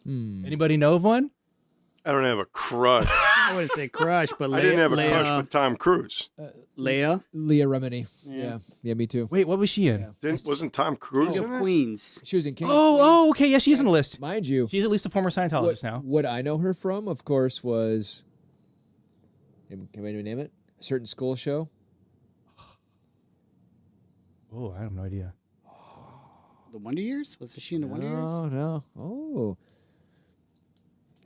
Anybody know of one? I don't have a crush. I wouldn't say crush, but I didn't have a crush with Tom Cruise. Leia Remini. Yeah. Yeah, me too. Wait, what was she in? Yeah. Wasn't Tom Cruise King in of it? Queens. She was in King of Queens. Oh, okay. Yeah, she's on the list. Mind you, She's at least a former Scientologist now. what I know her from, of course, was, can anybody name it? A certain school show. Oh, I have no idea. The Wonder Years? Was she in the Wonder Years? No. Oh.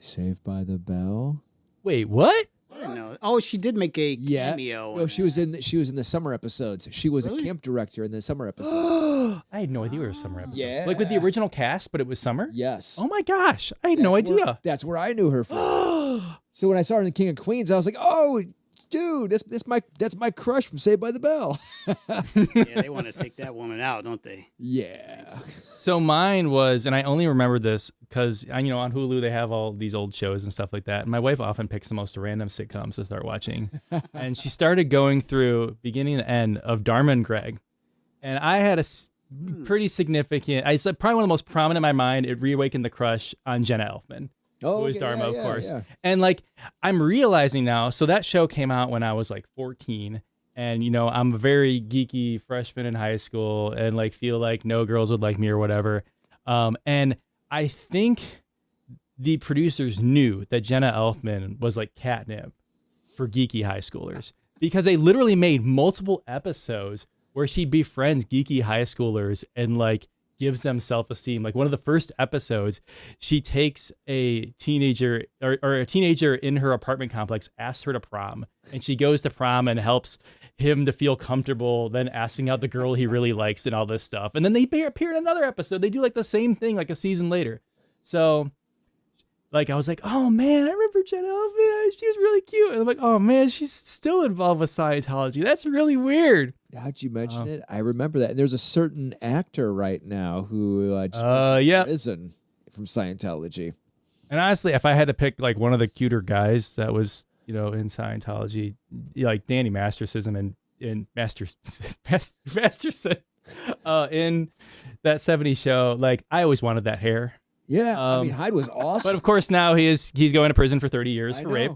Saved by the Bell. Wait, what? I don't know. Oh, she did make a cameo. No, she was in the summer episodes. She was a camp director in the summer episodes. I had no idea it was summer episodes. Yeah. Like with the original cast, but it was summer? Yes. Oh my gosh. I had no idea. That's where I knew her from. So when I saw her in King of Queens, I was like, oh, dude, that's my crush from Saved by the Bell. Yeah, they want to take that woman out, don't they? Yeah. So mine was, and I only remember this because, on Hulu they have all these old shows and stuff like that. And my wife often picks the most random sitcoms to start watching. And she started going through beginning to end of Dharma and Greg. And I had a pretty significant, I said probably one of the most prominent in my mind, it reawakened the crush on Jenna Elfman. Oh, who is okay, Dharma, of course. Yeah. And like, I'm realizing now, so that show came out when I was like 14. And, I'm a very geeky freshman in high school and like feel like no girls would like me or whatever. And I think the producers knew that Jenna Elfman was like catnip for geeky high schoolers because they literally made multiple episodes where she befriends geeky high schoolers and like gives them self-esteem. Like one of the first episodes, she takes a teenager or a teenager in her apartment complex, asks her to prom, and she goes to prom and helps him to feel comfortable, then asking out the girl he really likes and all this stuff. And then they appear in another episode. They do like the same thing like a season later. So like I was like, oh man, I remember Jenna Elfman. She was really cute. And I'm like, oh man, she's still involved with Scientology. That's really weird. How'd you mention it? I remember that. And there's a certain actor right now who just went to prison from Scientology. And honestly, if I had to pick like one of the cuter guys that was, in Scientology, like Danny Masterson in Masterson in that 70s show, like I always wanted that hair. Yeah, I mean Hyde was awesome. But of course now he's going to prison for 30 years for rape.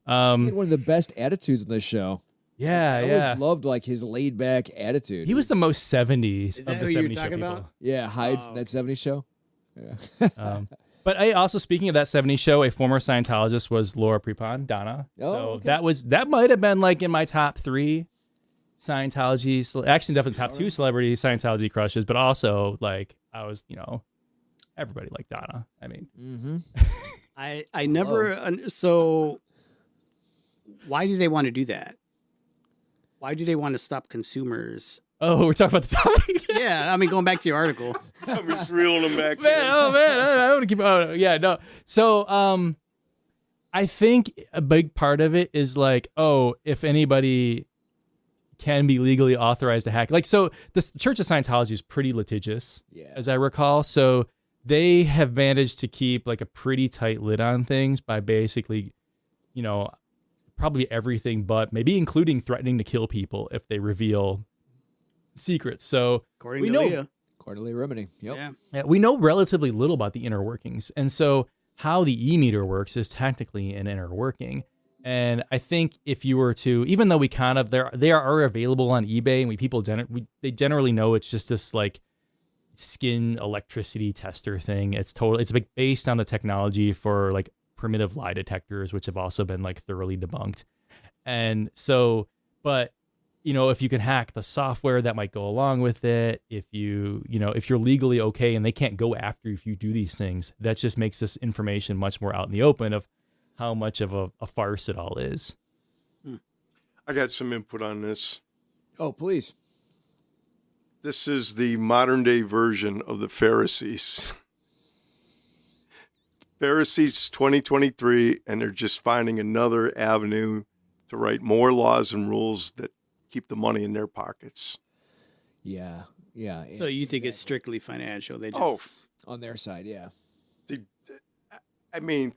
He had one of the best attitudes in this show. Yeah, I always loved like his laid back attitude. He was the most 70s Is that of the who 70s you're show talking people. about? Yeah, Hyde from that 70s show. Yeah. But I also, speaking of that 70s show, a former Scientologist was Laura Prepon, Donna. So that might have been like in my top 3 Scientology, actually definitely top 2 celebrity Scientology crushes, but also like I was, everybody liked Donna. I mean, I never. So why do they want to do that? Why do they want to stop consumers? Oh, we're talking about the topic. Yeah, I mean, going back to your article. I'm just reeling them back. Man, I want to keep. Oh, yeah, no. So, I think a big part of it is like, if anybody can be legally authorized to hack, like, so the Church of Scientology is pretty litigious, as I recall. So they have managed to keep like a pretty tight lid on things by basically, probably everything, but maybe including threatening to kill people if they reveal secrets. So According we to know Leah. Quarterly Remedy. Yep. Yeah. we know relatively little about the inner workings, and so how the e-meter works is technically an inner working. And I think if you were to, even though we kind of they are available on eBay, and they generally know it's just this like skin electricity tester thing. It's like based on the technology for like primitive lie detectors, which have also been like thoroughly debunked. And so, but if you can hack the software that might go along with it, if if you're legally okay and they can't go after you if you do these things, that just makes this information much more out in the open of how much of a farce it all is. I got some input on this. Oh, please. This is the modern day version of the Pharisees. Pharisees 2023, and they're just finding another avenue to write more laws and rules that keep the money in their pockets. Yeah. So you think it's strictly financial? They just on their side, yeah. I mean,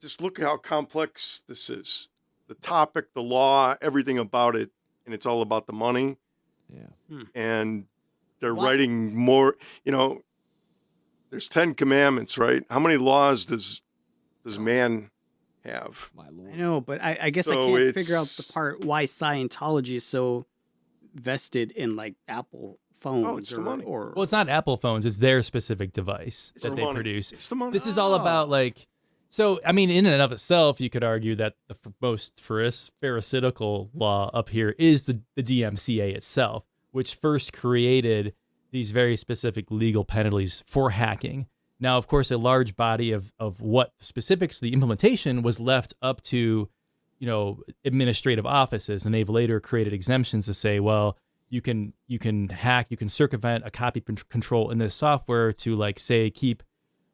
just look at how complex this is. The topic, the law, everything about it, and it's all about the money. Yeah. And they're writing more, there's 10 commandments, right? How many laws does man have? My Lord. I know, but I guess I can't figure out the part why Scientology is so vested in like Apple phones or Well, it's not Apple phones, it's their specific device that they produce. It's the money. This is all about like, so I mean, in and of itself, you could argue that the most pharisaical law up here is the DMCA itself, which first created these very specific legal penalties for hacking. Now, of course, a large body of what specifics of the implementation was left up to, administrative offices, and they've later created exemptions to say, well, you can hack, you can circumvent a copy control in this software to like say keep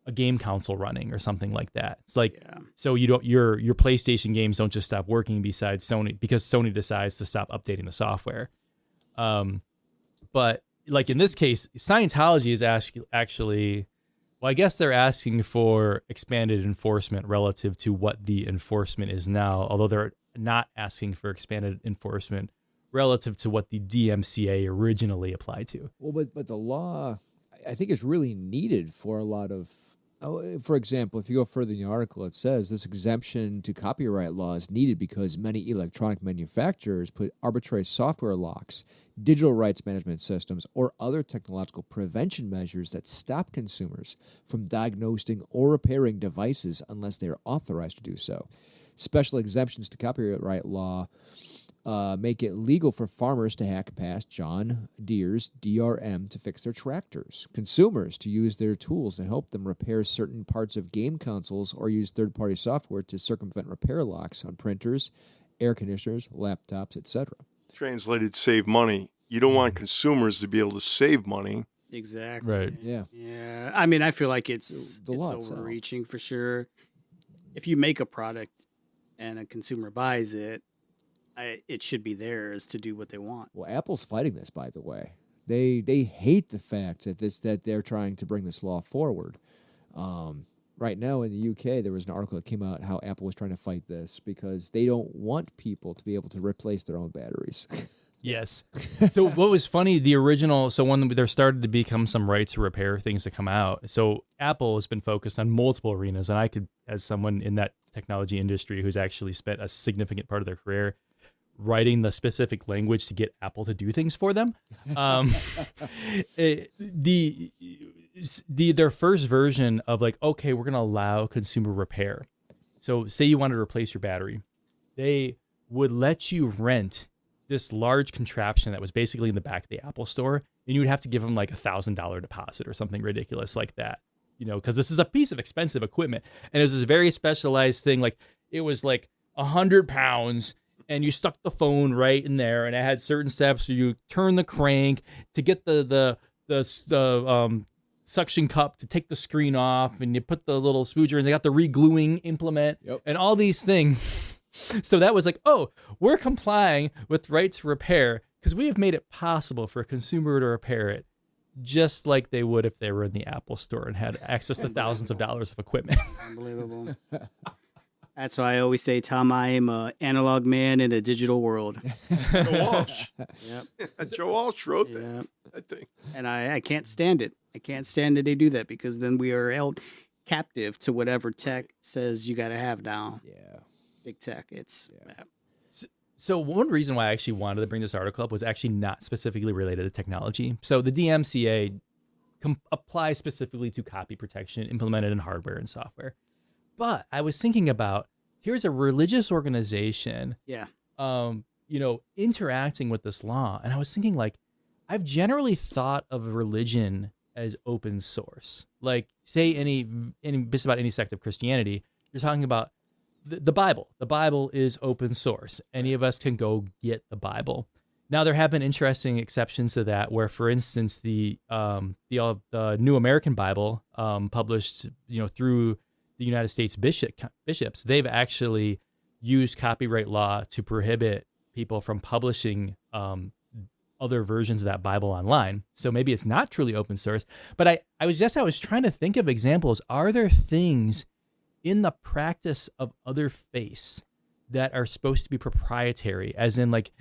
a game console running or something like that. It's like so your PlayStation games don't just stop working besides Sony because Sony decides to stop updating the software. But like in this case, Scientology is actually. Well, I guess they're asking for expanded enforcement relative to what the enforcement is now, although they're not asking for expanded enforcement relative to what the DMCA originally applied to. Well, but the law, I think, is really needed for a lot of. For example, if you go further in the article, it says this exemption to copyright law is needed because many electronic manufacturers put arbitrary software locks, digital rights management systems, or other technological prevention measures that stop consumers from diagnosing or repairing devices unless they are authorized to do so. Special exemptions to copyright law make it legal for farmers to hack past John Deere's DRM to fix their tractors, consumers to use their tools to help them repair certain parts of game consoles, or use third-party software to circumvent repair locks on printers, air conditioners, laptops, etc. Translated, save money. You don't want consumers to be able to save money. Exactly. Right. Yeah. Yeah. I mean, I feel like it's law overreaching for sure. if you make a product and a consumer buys it, it should be theirs to do what they want. Well, Apple's fighting this, by the way. They hate the fact that they're trying to bring this law forward. Right now in the UK, there was an article that came out how Apple was trying to fight this because they don't want people to be able to replace their own batteries. Yes. So what was funny, when there started to become some right to repair things to come out. So Apple has been focused on multiple arenas, and I could, as someone in that technology industry who's actually spent a significant part of their career writing the specific language to get Apple to do things for them. Their first version of like, okay, we're going to allow consumer repair. So say you wanted to replace your battery. They would let you rent this large contraption that was basically in the back of the Apple store, and you would have to give them like $1,000 deposit or something ridiculous like that, because this is a piece of expensive equipment. And it was this very specialized thing. Like it was like 100 pounds and you stuck the phone right in there, and it had certain steps. So you turn the crank to get the suction cup to take the screen off, and you put the little spooger in. They got the re-gluing implement and all these things. So that was like, oh, we're complying with right to repair because we have made it possible for a consumer to repair it just like they would if they were in the Apple store and had access to thousands of dollars of equipment. Unbelievable. That's why I always say, Tom, I am an analog man in a digital world. Joe Walsh. Yep. Joe Walsh wrote that, I think. And I can't stand it. I can't stand that they do that because then we are held captive to whatever tech says you got to have now. Yeah. Big tech. It's bad. So one reason why I actually wanted to bring this article up was actually not specifically related to technology. So the DMCA applies specifically to copy protection implemented in hardware and software. But I was thinking about, here's a religious organization, interacting with this law. And I was thinking, like, I've generally thought of religion as open source. Like, say just about any sect of Christianity, you're talking about the Bible. The Bible is open source. Any of us can go get the Bible. Now, there have been interesting exceptions to that, where, for instance, the New American Bible, published, through the United States bishops, they've actually used copyright law to prohibit people from publishing other versions of that Bible online. So maybe it's not truly open source. But I was trying to think of examples. Are there things in the practice of other faiths that are supposed to be proprietary, as in like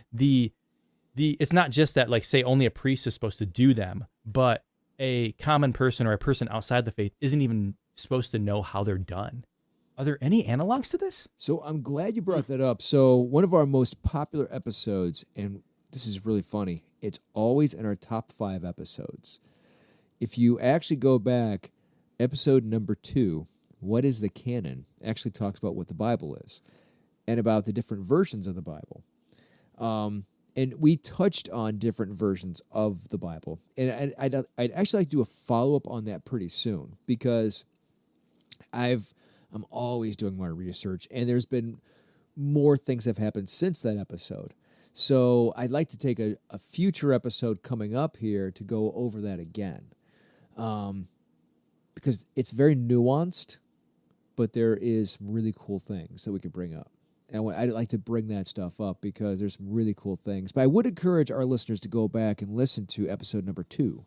it's not just that, like, say only a priest is supposed to do them, but a common person or a person outside the faith isn't even supposed to know how they're done. Are there any analogs to this? So I'm glad you brought that up. So one of our most popular episodes, and this is really funny, it's always in our top 5 episodes. If you actually go back, episode number 2, What is the Canon, actually talks about what the Bible is and about the different versions of the Bible. And we touched on different versions of the Bible. And I'd actually like to do a follow-up on that pretty soon, because I'm always doing more research, and there's been more things that have happened since that episode. So I'd like to take a future episode coming up here to go over that again, because it's very nuanced, but there is some really cool things that we could bring up. And I'd like to bring that stuff up because there's some really cool things. But I would encourage our listeners to go back and listen to episode number 2,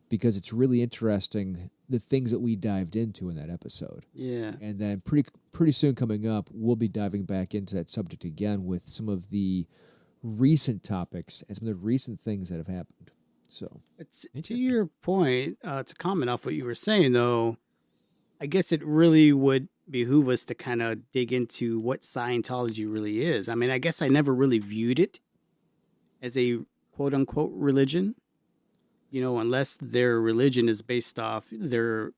because it's really interesting, the things that we dived into in that episode. Yeah. And then pretty soon coming up, we'll be diving back into that subject again with some of the recent topics and some of the recent things that have happened. So, to your point, to comment off what you were saying, though, I guess it really would behoove us to kind of dig into what Scientology really is. I mean, I guess I never really viewed it as a quote-unquote religion, unless their religion is based off their,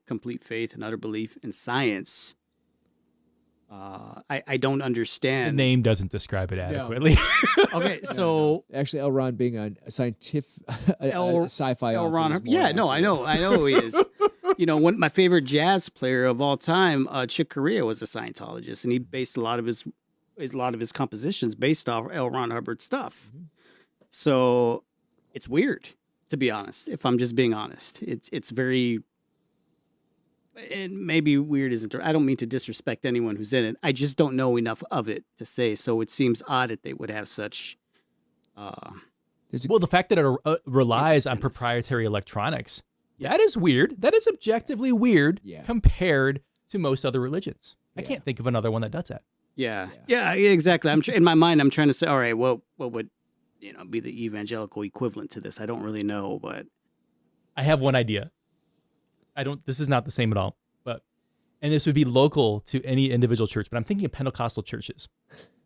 complete faith and utter belief in science. I don't understand. The name doesn't describe it adequately. No. Okay, so actually, L. Ron being a scientific, sci-fi L. author. Ron, I know he is. One my favorite jazz player of all time, Chick Corea, was a Scientologist, and he based a lot of his compositions based off L. Ron Hubbard stuff. Mm-hmm. So it's weird, to be honest. If I'm just being honest, it's very And maybe weird isn't. I don't mean to disrespect anyone who's in it. I just don't know enough of it to say. So it seems odd that they would have such. Well, the fact that it relies on Interest in this. proprietary electronics, Yeah. that is weird. That is objectively weird Yeah. compared to most other religions. I Yeah. can't think of another one that does that. Yeah, exactly. In my mind, I'm trying to say, all right, well, what would be the evangelical equivalent to this? I don't really know, but I have one idea. This is not the same at all, and this would be local to any individual church, but I'm thinking of Pentecostal churches.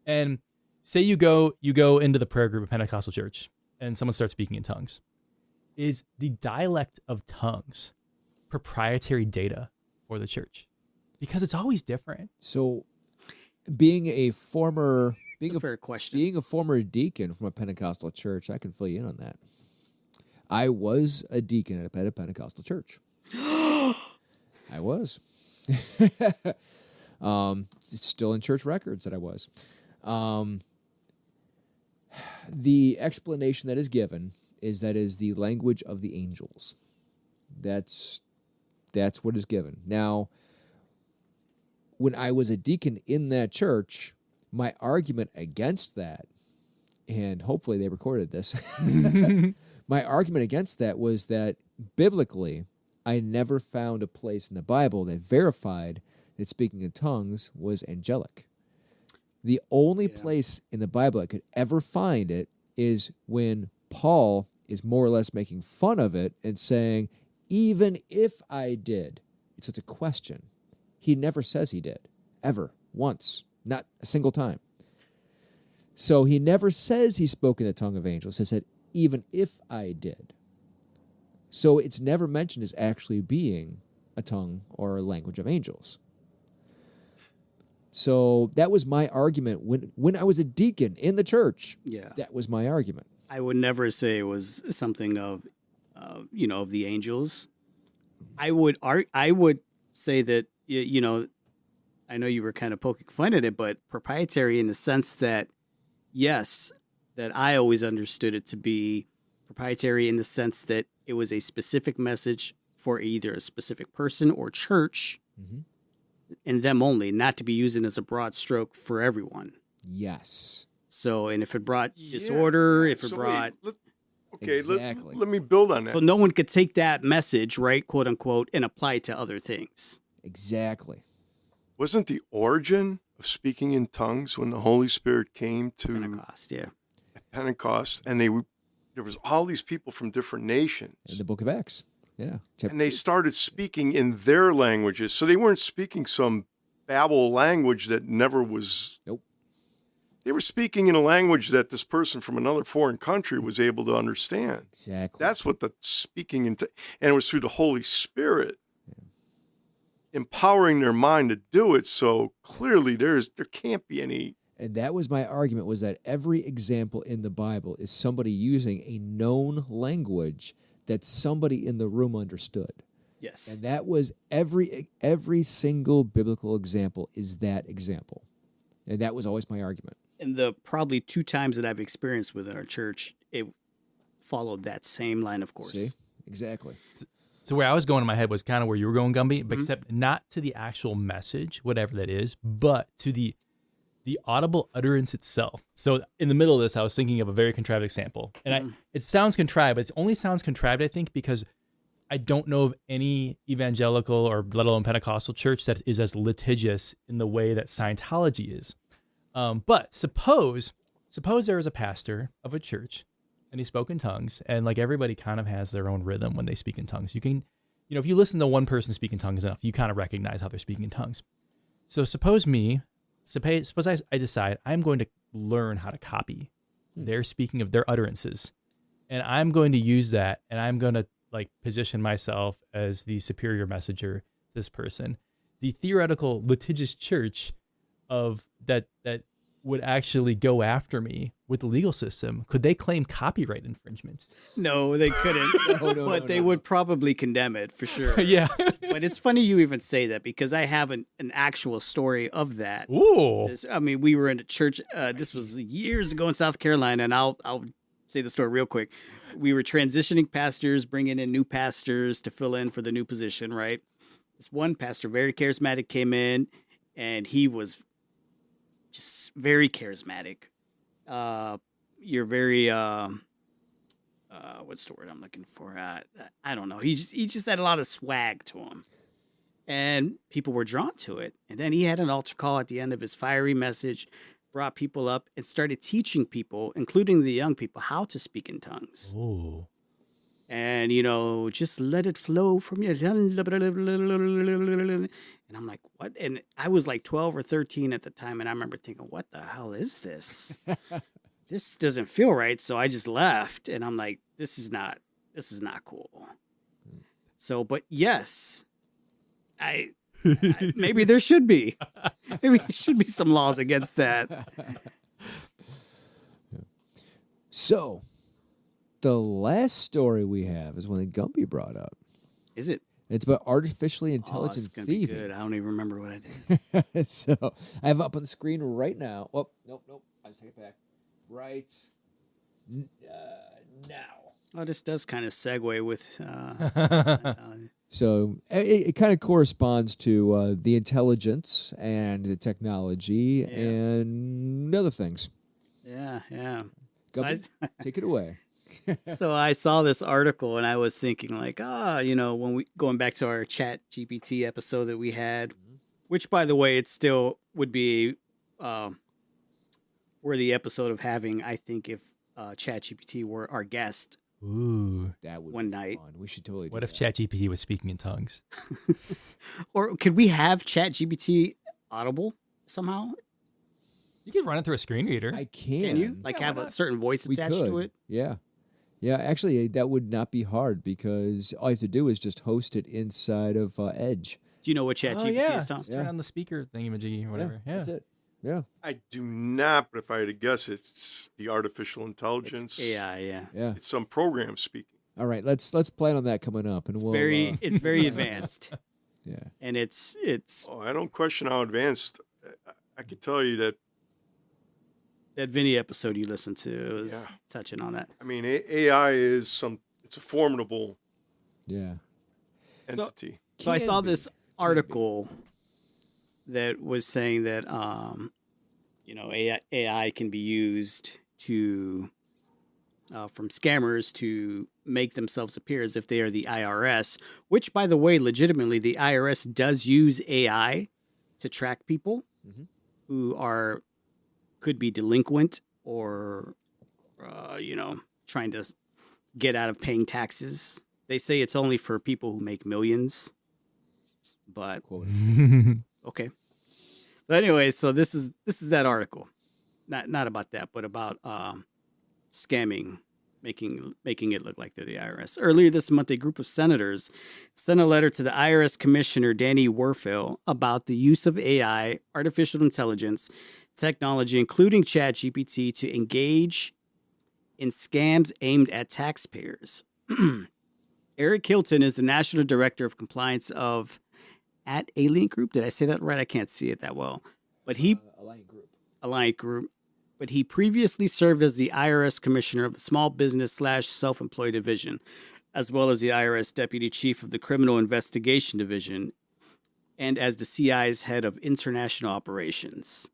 And say you go into the prayer group of Pentecostal church and someone starts speaking in tongues. Is the dialect of tongues proprietary data for the church? Because it's always different. So, being a fair question. being a former deacon from a Pentecostal church, I can fill you in on that. I was a deacon at a Pentecostal church. I was. It's still in church records that I was. The explanation that is given is that is the language of the angels. That's what is given. Now, when I was a deacon in that church, my argument against that, and hopefully they recorded this, my argument against that was that biblically, I never found a place in the Bible that verified that speaking in tongues was angelic. The only place in the Bible I could ever find it is when Paul is more or less making fun of it and saying, even if I did, it's a question. He never says he did, ever, once, not a single time. So he never says he spoke in the tongue of angels. He said, even if I did. So it's never mentioned as actually being a tongue or a language of angels. So that was my argument when I was a deacon in the church. Yeah. That was my argument. I would never say it was something of the angels. I would say that, I know you were kind of poking fun at it, but proprietary in the sense that, yes, that I always understood it to be proprietary in the sense that it was a specific message for either a specific person or church, and them only, not to be used as a broad stroke for everyone. Yes. So, and if it brought disorder, if it brought... Exactly. Let me build on that. So no one could take that message, right, quote unquote, and apply it to other things. Exactly. Wasn't the origin of speaking in tongues when the Holy Spirit came to Pentecost, yeah. Pentecost, and there was all these people from different nations, In the book of Acts. Yeah. and they started speaking in their languages. So they weren't speaking some Babel language that never was. Nope. They were speaking in a language that this person from another foreign country was able to understand. Exactly. That's what the speaking and it was through the Holy Spirit empowering their mind to do it. So clearly there can't be any. And that was my argument, was that every example in the Bible is somebody using a known language that somebody in the room understood. Yes. And that was every single biblical example is that example. And that was always my argument. And the probably 2 times that I've experienced within our church, it followed that same line of course. See? Exactly. So where I was going in my head was kind of where you were going, Gumby, but except not to the actual message, whatever that is, but to the audible utterance itself. So in the middle of this, I was thinking of a very contrived example. And it sounds contrived, but it only sounds contrived, I think, because I don't know of any evangelical or let alone Pentecostal church that is as litigious in the way that Scientology is. But suppose there was a pastor of a church and he spoke in tongues, and like everybody kind of has their own rhythm when they speak in tongues. You can, if you listen to one person speak in tongues enough, you kind of recognize how they're speaking in tongues. So suppose I decide I'm going to learn how to copy their speaking of their utterances, and I'm going to use that, and I'm going to position myself as the superior messenger to this person. The theoretical litigious church of that would actually go after me with the legal system, could they claim copyright infringement? No, they couldn't. But they would probably condemn it for sure. Yeah. But it's funny you even say that, because I have an actual story of that. Ooh. We were in a church. This was years ago in South Carolina, and I'll say the story real quick. We were transitioning pastors, bringing in new pastors to fill in for the new position, right? This one pastor, very charismatic, came in, and he was just very charismatic. You're very what's the word I'm looking for? I don't know. He just had a lot of swag to him, and people were drawn to it. And then he had an altar call at the end of his fiery message, brought people up, and started teaching people, including the young people, how to speak in tongues. Oh. And, you know, just let it flow from you. And I'm like, what? And I was like 12 or 13 at the time. And I remember thinking, what the hell is this? This doesn't feel right. So I just left. And I'm like, this is not cool. So, but yes, I maybe there should be. Maybe there should be some laws against that. So, the last story we have is one that Gumby brought up. Is it? It's about artificially Oh, intelligent it's gonna be thieving. good. I don't even remember what I did. So I have it up on the screen right now. Oh, nope. I just take it back. Right now. Oh, this does kind of segue with. So it kind of corresponds to the intelligence and the technology and other things. Yeah. So Gumby, take it away. So I saw this article and I was thinking like, when we going back to our Chat GPT episode that we had, which by the way, it still would be worthy episode of having, I think, if Chat GPT were our guest Ooh. That would one be night. fun. We should totally do What if that. ChatGPT was speaking in tongues? Or could we have Chat GPT audible somehow? You could run it through a screen reader. I can. Can you like Yeah, why have a not? certain voice We attached could. to it? Yeah. Actually, that would not be hard because all you have to do is just host it inside of Edge. Do you know what Chat GPT is, Tom? Just turn on the speaker thingamajiggy or whatever. Yeah. That's it. Yeah. I do not, but if I had to guess, it's the artificial It's intelligence. AI, yeah. Yeah. It's some program speaking. All right. Let's plan on that coming up, and It's we'll. it's very advanced, Yeah. and it's Oh, I don't question how advanced. I could tell you that. that Vinny episode you listened to was Yeah. touching on that. I mean, AI is it's a formidable Yeah. entity. So I Can saw be. this article that was saying that AI can be used to from scammers to make themselves appear as if they are the IRS, which by the way, legitimately the IRS does use AI to track people who could be delinquent or trying to get out of paying taxes. They say it's only for people who make millions. But Quote. okay. But anyway, so this is that article. Not about that, but about scamming, making it look like they're the IRS. Earlier this month, a group of senators sent a letter to the IRS Commissioner Danny Werfel about the use of AI, artificial intelligence, technology, including ChatGPT, to engage in scams aimed at taxpayers. Eric Hilton is the National Director of Compliance of at Alien Group. Did I say that right? I can't see it that well. But he Alliant Group. But he previously served as the IRS Commissioner of the Small Business / Self-Employed Division, as well as the IRS Deputy Chief of the Criminal Investigation Division, and as the CI's Head of International Operations.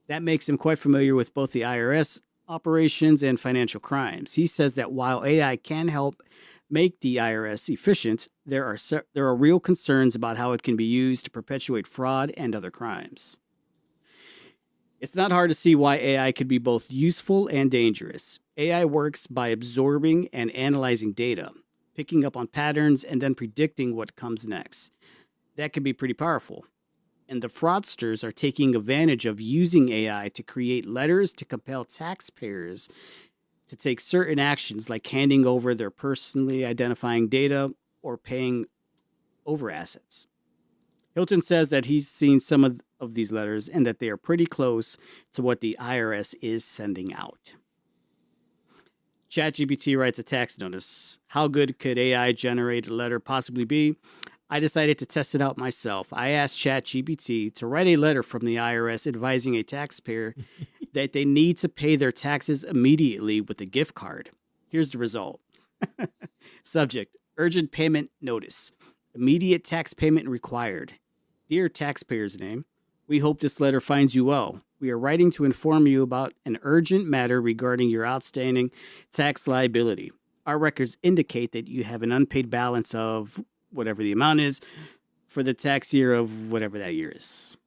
That makes him quite familiar with both the IRS operations and financial crimes. He says that while AI can help make the IRS efficient, there are real concerns about how it can be used to perpetuate fraud and other crimes. It's not hard to see why AI could be both useful and dangerous. AI works by absorbing and analyzing data, picking up on patterns, and then predicting what comes next. That can be pretty powerful. And the fraudsters are taking advantage of using AI to create letters to compel taxpayers to take certain actions like handing over their personally identifying data or paying over assets. Hilton says that he's seen some of these letters and that they are pretty close to what the IRS is sending out. ChatGPT writes a tax notice. How good could AI generate a letter possibly be? I decided to test it out myself. I asked ChatGPT to write a letter from the IRS advising a taxpayer that they need to pay their taxes immediately with a gift card. Here's the result. Subject: urgent payment notice. Immediate tax payment required. Dear taxpayer's name, we hope this letter finds you well. We are writing to inform you about an urgent matter regarding your outstanding tax liability. Our records indicate that you have an unpaid balance of whatever the amount is for the tax year of whatever that year is.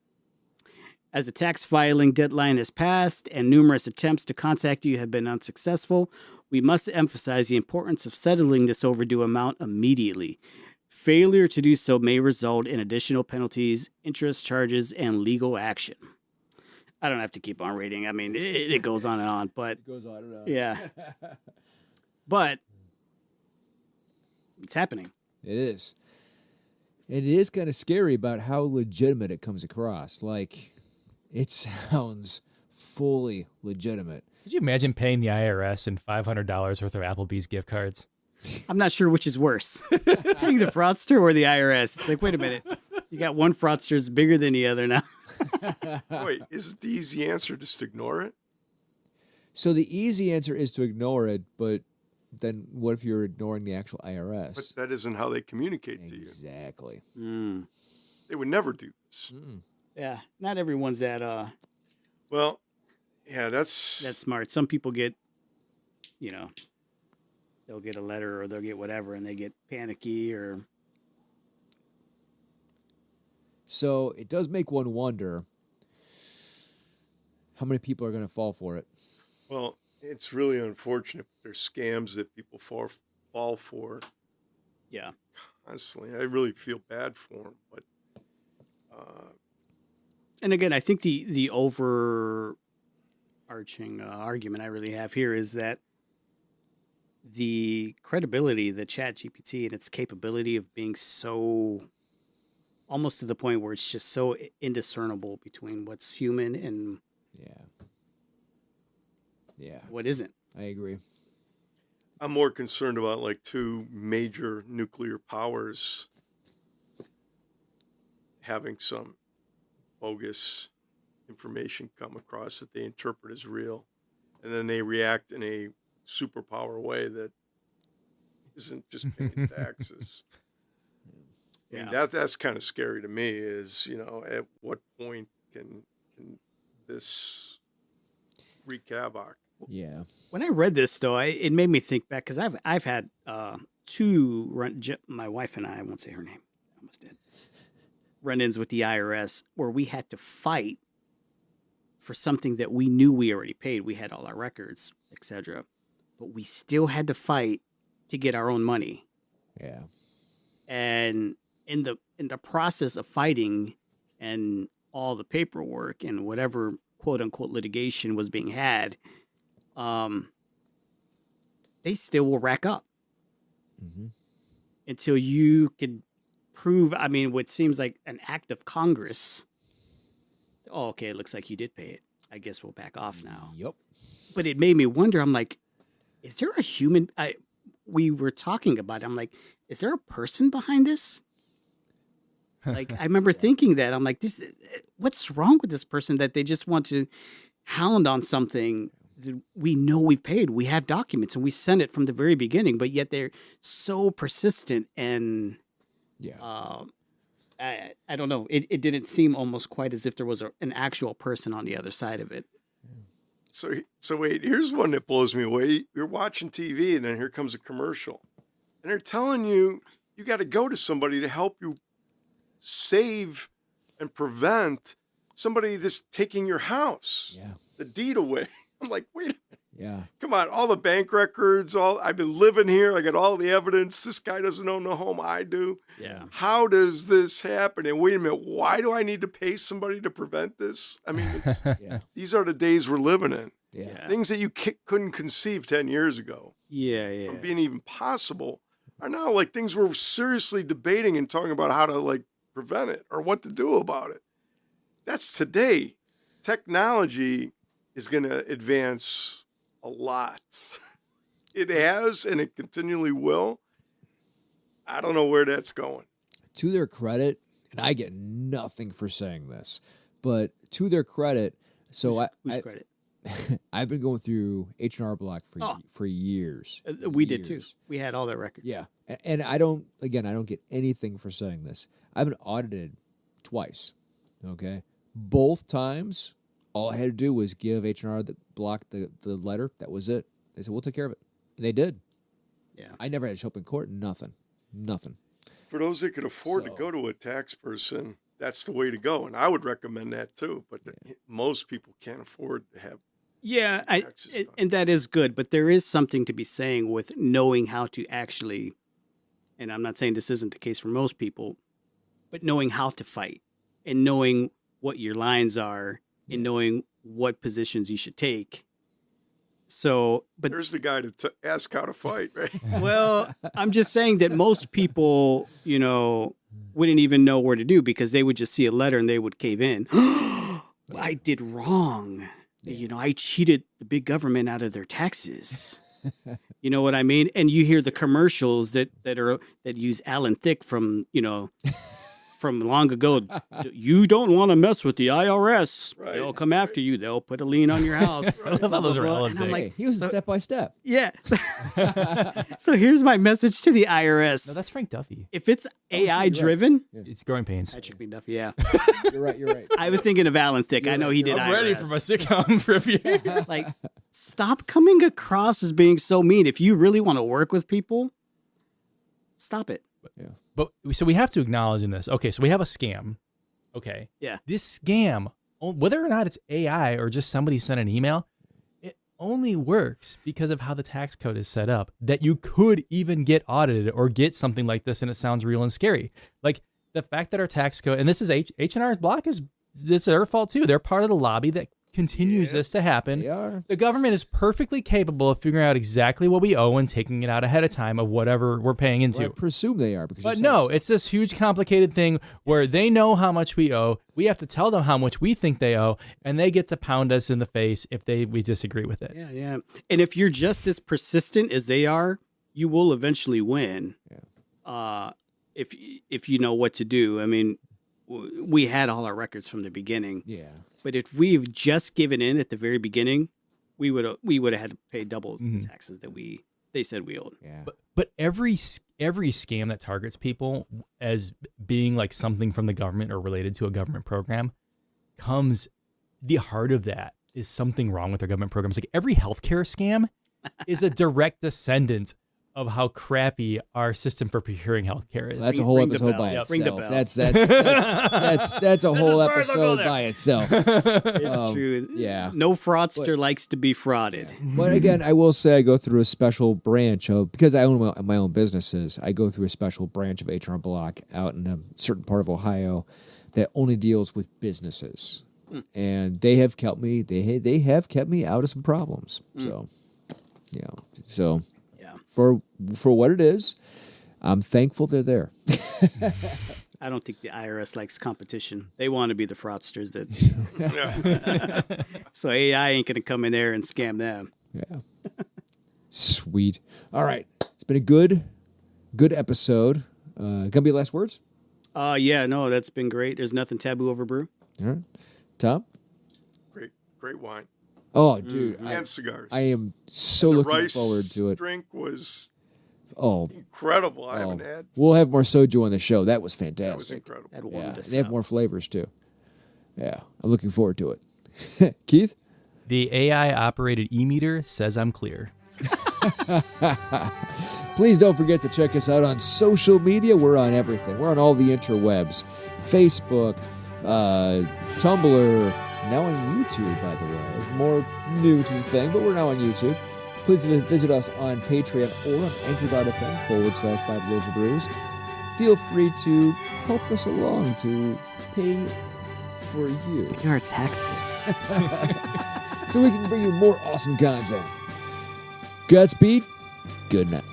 As the tax filing deadline has passed and numerous attempts to contact you have been unsuccessful, we must emphasize the importance of settling this overdue amount immediately. Failure to do so may result in additional penalties, interest charges, and legal action. I don't have to keep on reading. I mean, it goes on and on, but It goes on and on. yeah. But it's happening. It is. And it is kind of scary about how legitimate it comes across. Like, it sounds fully legitimate. Could you imagine paying the IRS and $500 worth of Applebee's gift cards? I'm not sure which is worse, paying the fraudster or the IRS. It's like, wait a minute. You got one fraudster that's bigger than the other now. Wait, is the easy answer just ignore it? So the easy answer is to ignore it, but then what if you're ignoring the actual IRS? But that isn't how they communicate to you. Exactly. They would never do this. Yeah, not everyone's that Well, yeah, that's smart. Some people get, they'll get a letter or they'll get whatever and they get panicky or. So it does make one wonder how many people are going to fall for it. well, it's really unfortunate. There's scams that people fall for Yeah. constantly. I really feel bad for them, but And again, I think the overarching argument I really have here is that the credibility, the Chat GPT and its capability of being so almost to the point where it's just so indiscernible between what's human and Yeah, what isn't. I agree. I'm more concerned about like two major nuclear powers having some bogus information come across that they interpret as real, and then they react in a superpower way that isn't just paying taxes. I mean, that's kind of scary to me. Is at what point can this wreak havoc? Yeah. When I read this, though, it made me think back because I've had two my wife and I won't say her name, I almost did, run-ins with the IRS where we had to fight for something that we knew we already paid. We had all our records, etc., but we still had to fight to get our own money. Yeah. And in the process of fighting and all the paperwork and whatever quote unquote litigation was being had, they still will rack up until you could prove. I mean, what seems like an act of Congress. Oh, okay, it looks like you did pay it. I guess we'll back off now. Yep. But it made me wonder. I'm like, is there a human? We were talking about it. I'm like, is there a person behind this? Like, I remember thinking that. I'm like, what's wrong with this person that they just want to hound on something that we know we've paid? We have documents and we sent it from the very beginning, but yet they're so persistent and I don't know. It didn't seem almost quite as if there was an actual person on the other side of it. So wait, here's one that blows me away. You're watching TV and then here comes a commercial. And they're telling you got to go to somebody to help you save and prevent somebody just taking your house, the deed away. I'm like, wait a minute. Yeah. Come on, all the bank records, I've been living here. I got all the evidence. This guy doesn't own the home I do. Yeah. How does this happen? And wait a minute, why do I need to pay somebody to prevent this? I mean, these are the days we're living in. Yeah. Things that you couldn't conceive 10 years ago from being even possible are now like things we're seriously debating and talking about how to like prevent it or what to do about it. That's today. Technology is going to advance a lot. It has, and it continually will. I don't know where that's going. To their credit, and I get nothing for saying this, but to their credit, so whose credit? I've been going through H&R Block for years. We did too. We had all their records. Yeah, And I don't get anything for saying this. I've been audited twice, okay? Both times, all I had to do was give H&R the letter. That was it. They said, we'll take care of it. And they did. Yeah. I never had to show up in court. Nothing. For those that could afford to go to a tax person, that's the way to go. And I would recommend that too. But most people can't afford to have taxes done. And that is good. But there is something to be saying with knowing how to actually, and I'm not saying this isn't the case for most people, but knowing how to fight and knowing what your lines are and knowing what positions you should take. So, but there's the guy to ask how to fight, right? well, I'm just saying that most people, wouldn't even know where to do because they would just see a letter and they would cave in. I did wrong. I cheated the big government out of their taxes. You know what I mean? And you hear the commercials that use Alan Thicke from from long ago. You don't want to mess with the IRS. Right. They'll come after you. They'll put a lien on your house. I love how those are Alan And I'm Thicke. like, Hey, he was step by step. yeah. So here's my message to the IRS. No, that's Frank Duffy. If it's AI right. driven, It's Growing Pains. Patrick McDuffie, yeah. You're right. I was thinking of Alan Thicke. I know he did I'm IRS. ready for my sitcom review. Like, stop coming across as being so mean. If you really want to work with people, stop it. But so we have to acknowledge in this. Okay, so we have a scam. Okay. Yeah. This scam, whether or not it's AI or just somebody sent an email, it only works because of how the tax code is set up. That you could even get audited or get something like this, and it sounds real and scary. Like the fact that our tax code, and this is H&R's block, this is their fault too. They're part of the lobby that continues this to happen. They are. The government is perfectly capable of figuring out exactly what we owe and taking it out ahead of time of whatever we're paying into. Well, I presume they are. Because But no, it's this huge complicated thing where they know how much we owe. We have to tell them how much we think they owe, and they get to pound us in the face if we disagree with it. Yeah. And if you're just as persistent as they are, you will eventually win. Yeah. If you know what to do. I mean, we had all our records from the beginning. Yeah. But if we've just given in at the very beginning, we would have had to pay double taxes that they said we owed. Yeah. But every scam that targets people as being like something from the government or related to a government program comes, the heart of that is something wrong with our government programs. Like every healthcare scam is a direct descendant of how crappy our system for procuring healthcare is. That's a whole Ring the episode bell. by Yep. itself. Ring the bell. That's a whole as far as I'll go episode there. by itself. It's true. yeah. No fraudster likes to be frauded. But again, I will say I go through a special branch of, because I own my own businesses, I go through a special branch of H&R Block out in a certain part of Ohio that only deals with businesses. And they have kept me, they have kept me out of some problems. So, Yeah. for what it is, I'm thankful they're there. I don't think the IRS likes competition. They want to be the fraudsters that. Yeah. So AI ain't going to come in there and scam them. Yeah. Sweet. All right. It's been a good episode. Gonna be last words? Yeah, no, that's been great. There's nothing taboo over brew. All right. Tom? Great wine Oh, dude. and cigars. I am so the looking rice forward to it. drink was Oh, incredible. I haven't had. we'll have more soju on the show. That was fantastic. That was incredible. That Yeah, wanted us they have out. more flavors too. Yeah, I'm looking forward to it. Keith? The AI-operated e-meter says I'm clear. Please don't forget to check us out on social media. We're on everything. We're on all the interwebs. Facebook, Tumblr, now on YouTube, by the way. More new to the thing, but we're now on YouTube. Please visit us on Patreon or on anchor.fm/Bible Over Brews. Feel free to help us along to pay for you Pay our taxes. so we can bring you more awesome content. Godspeed. Good night.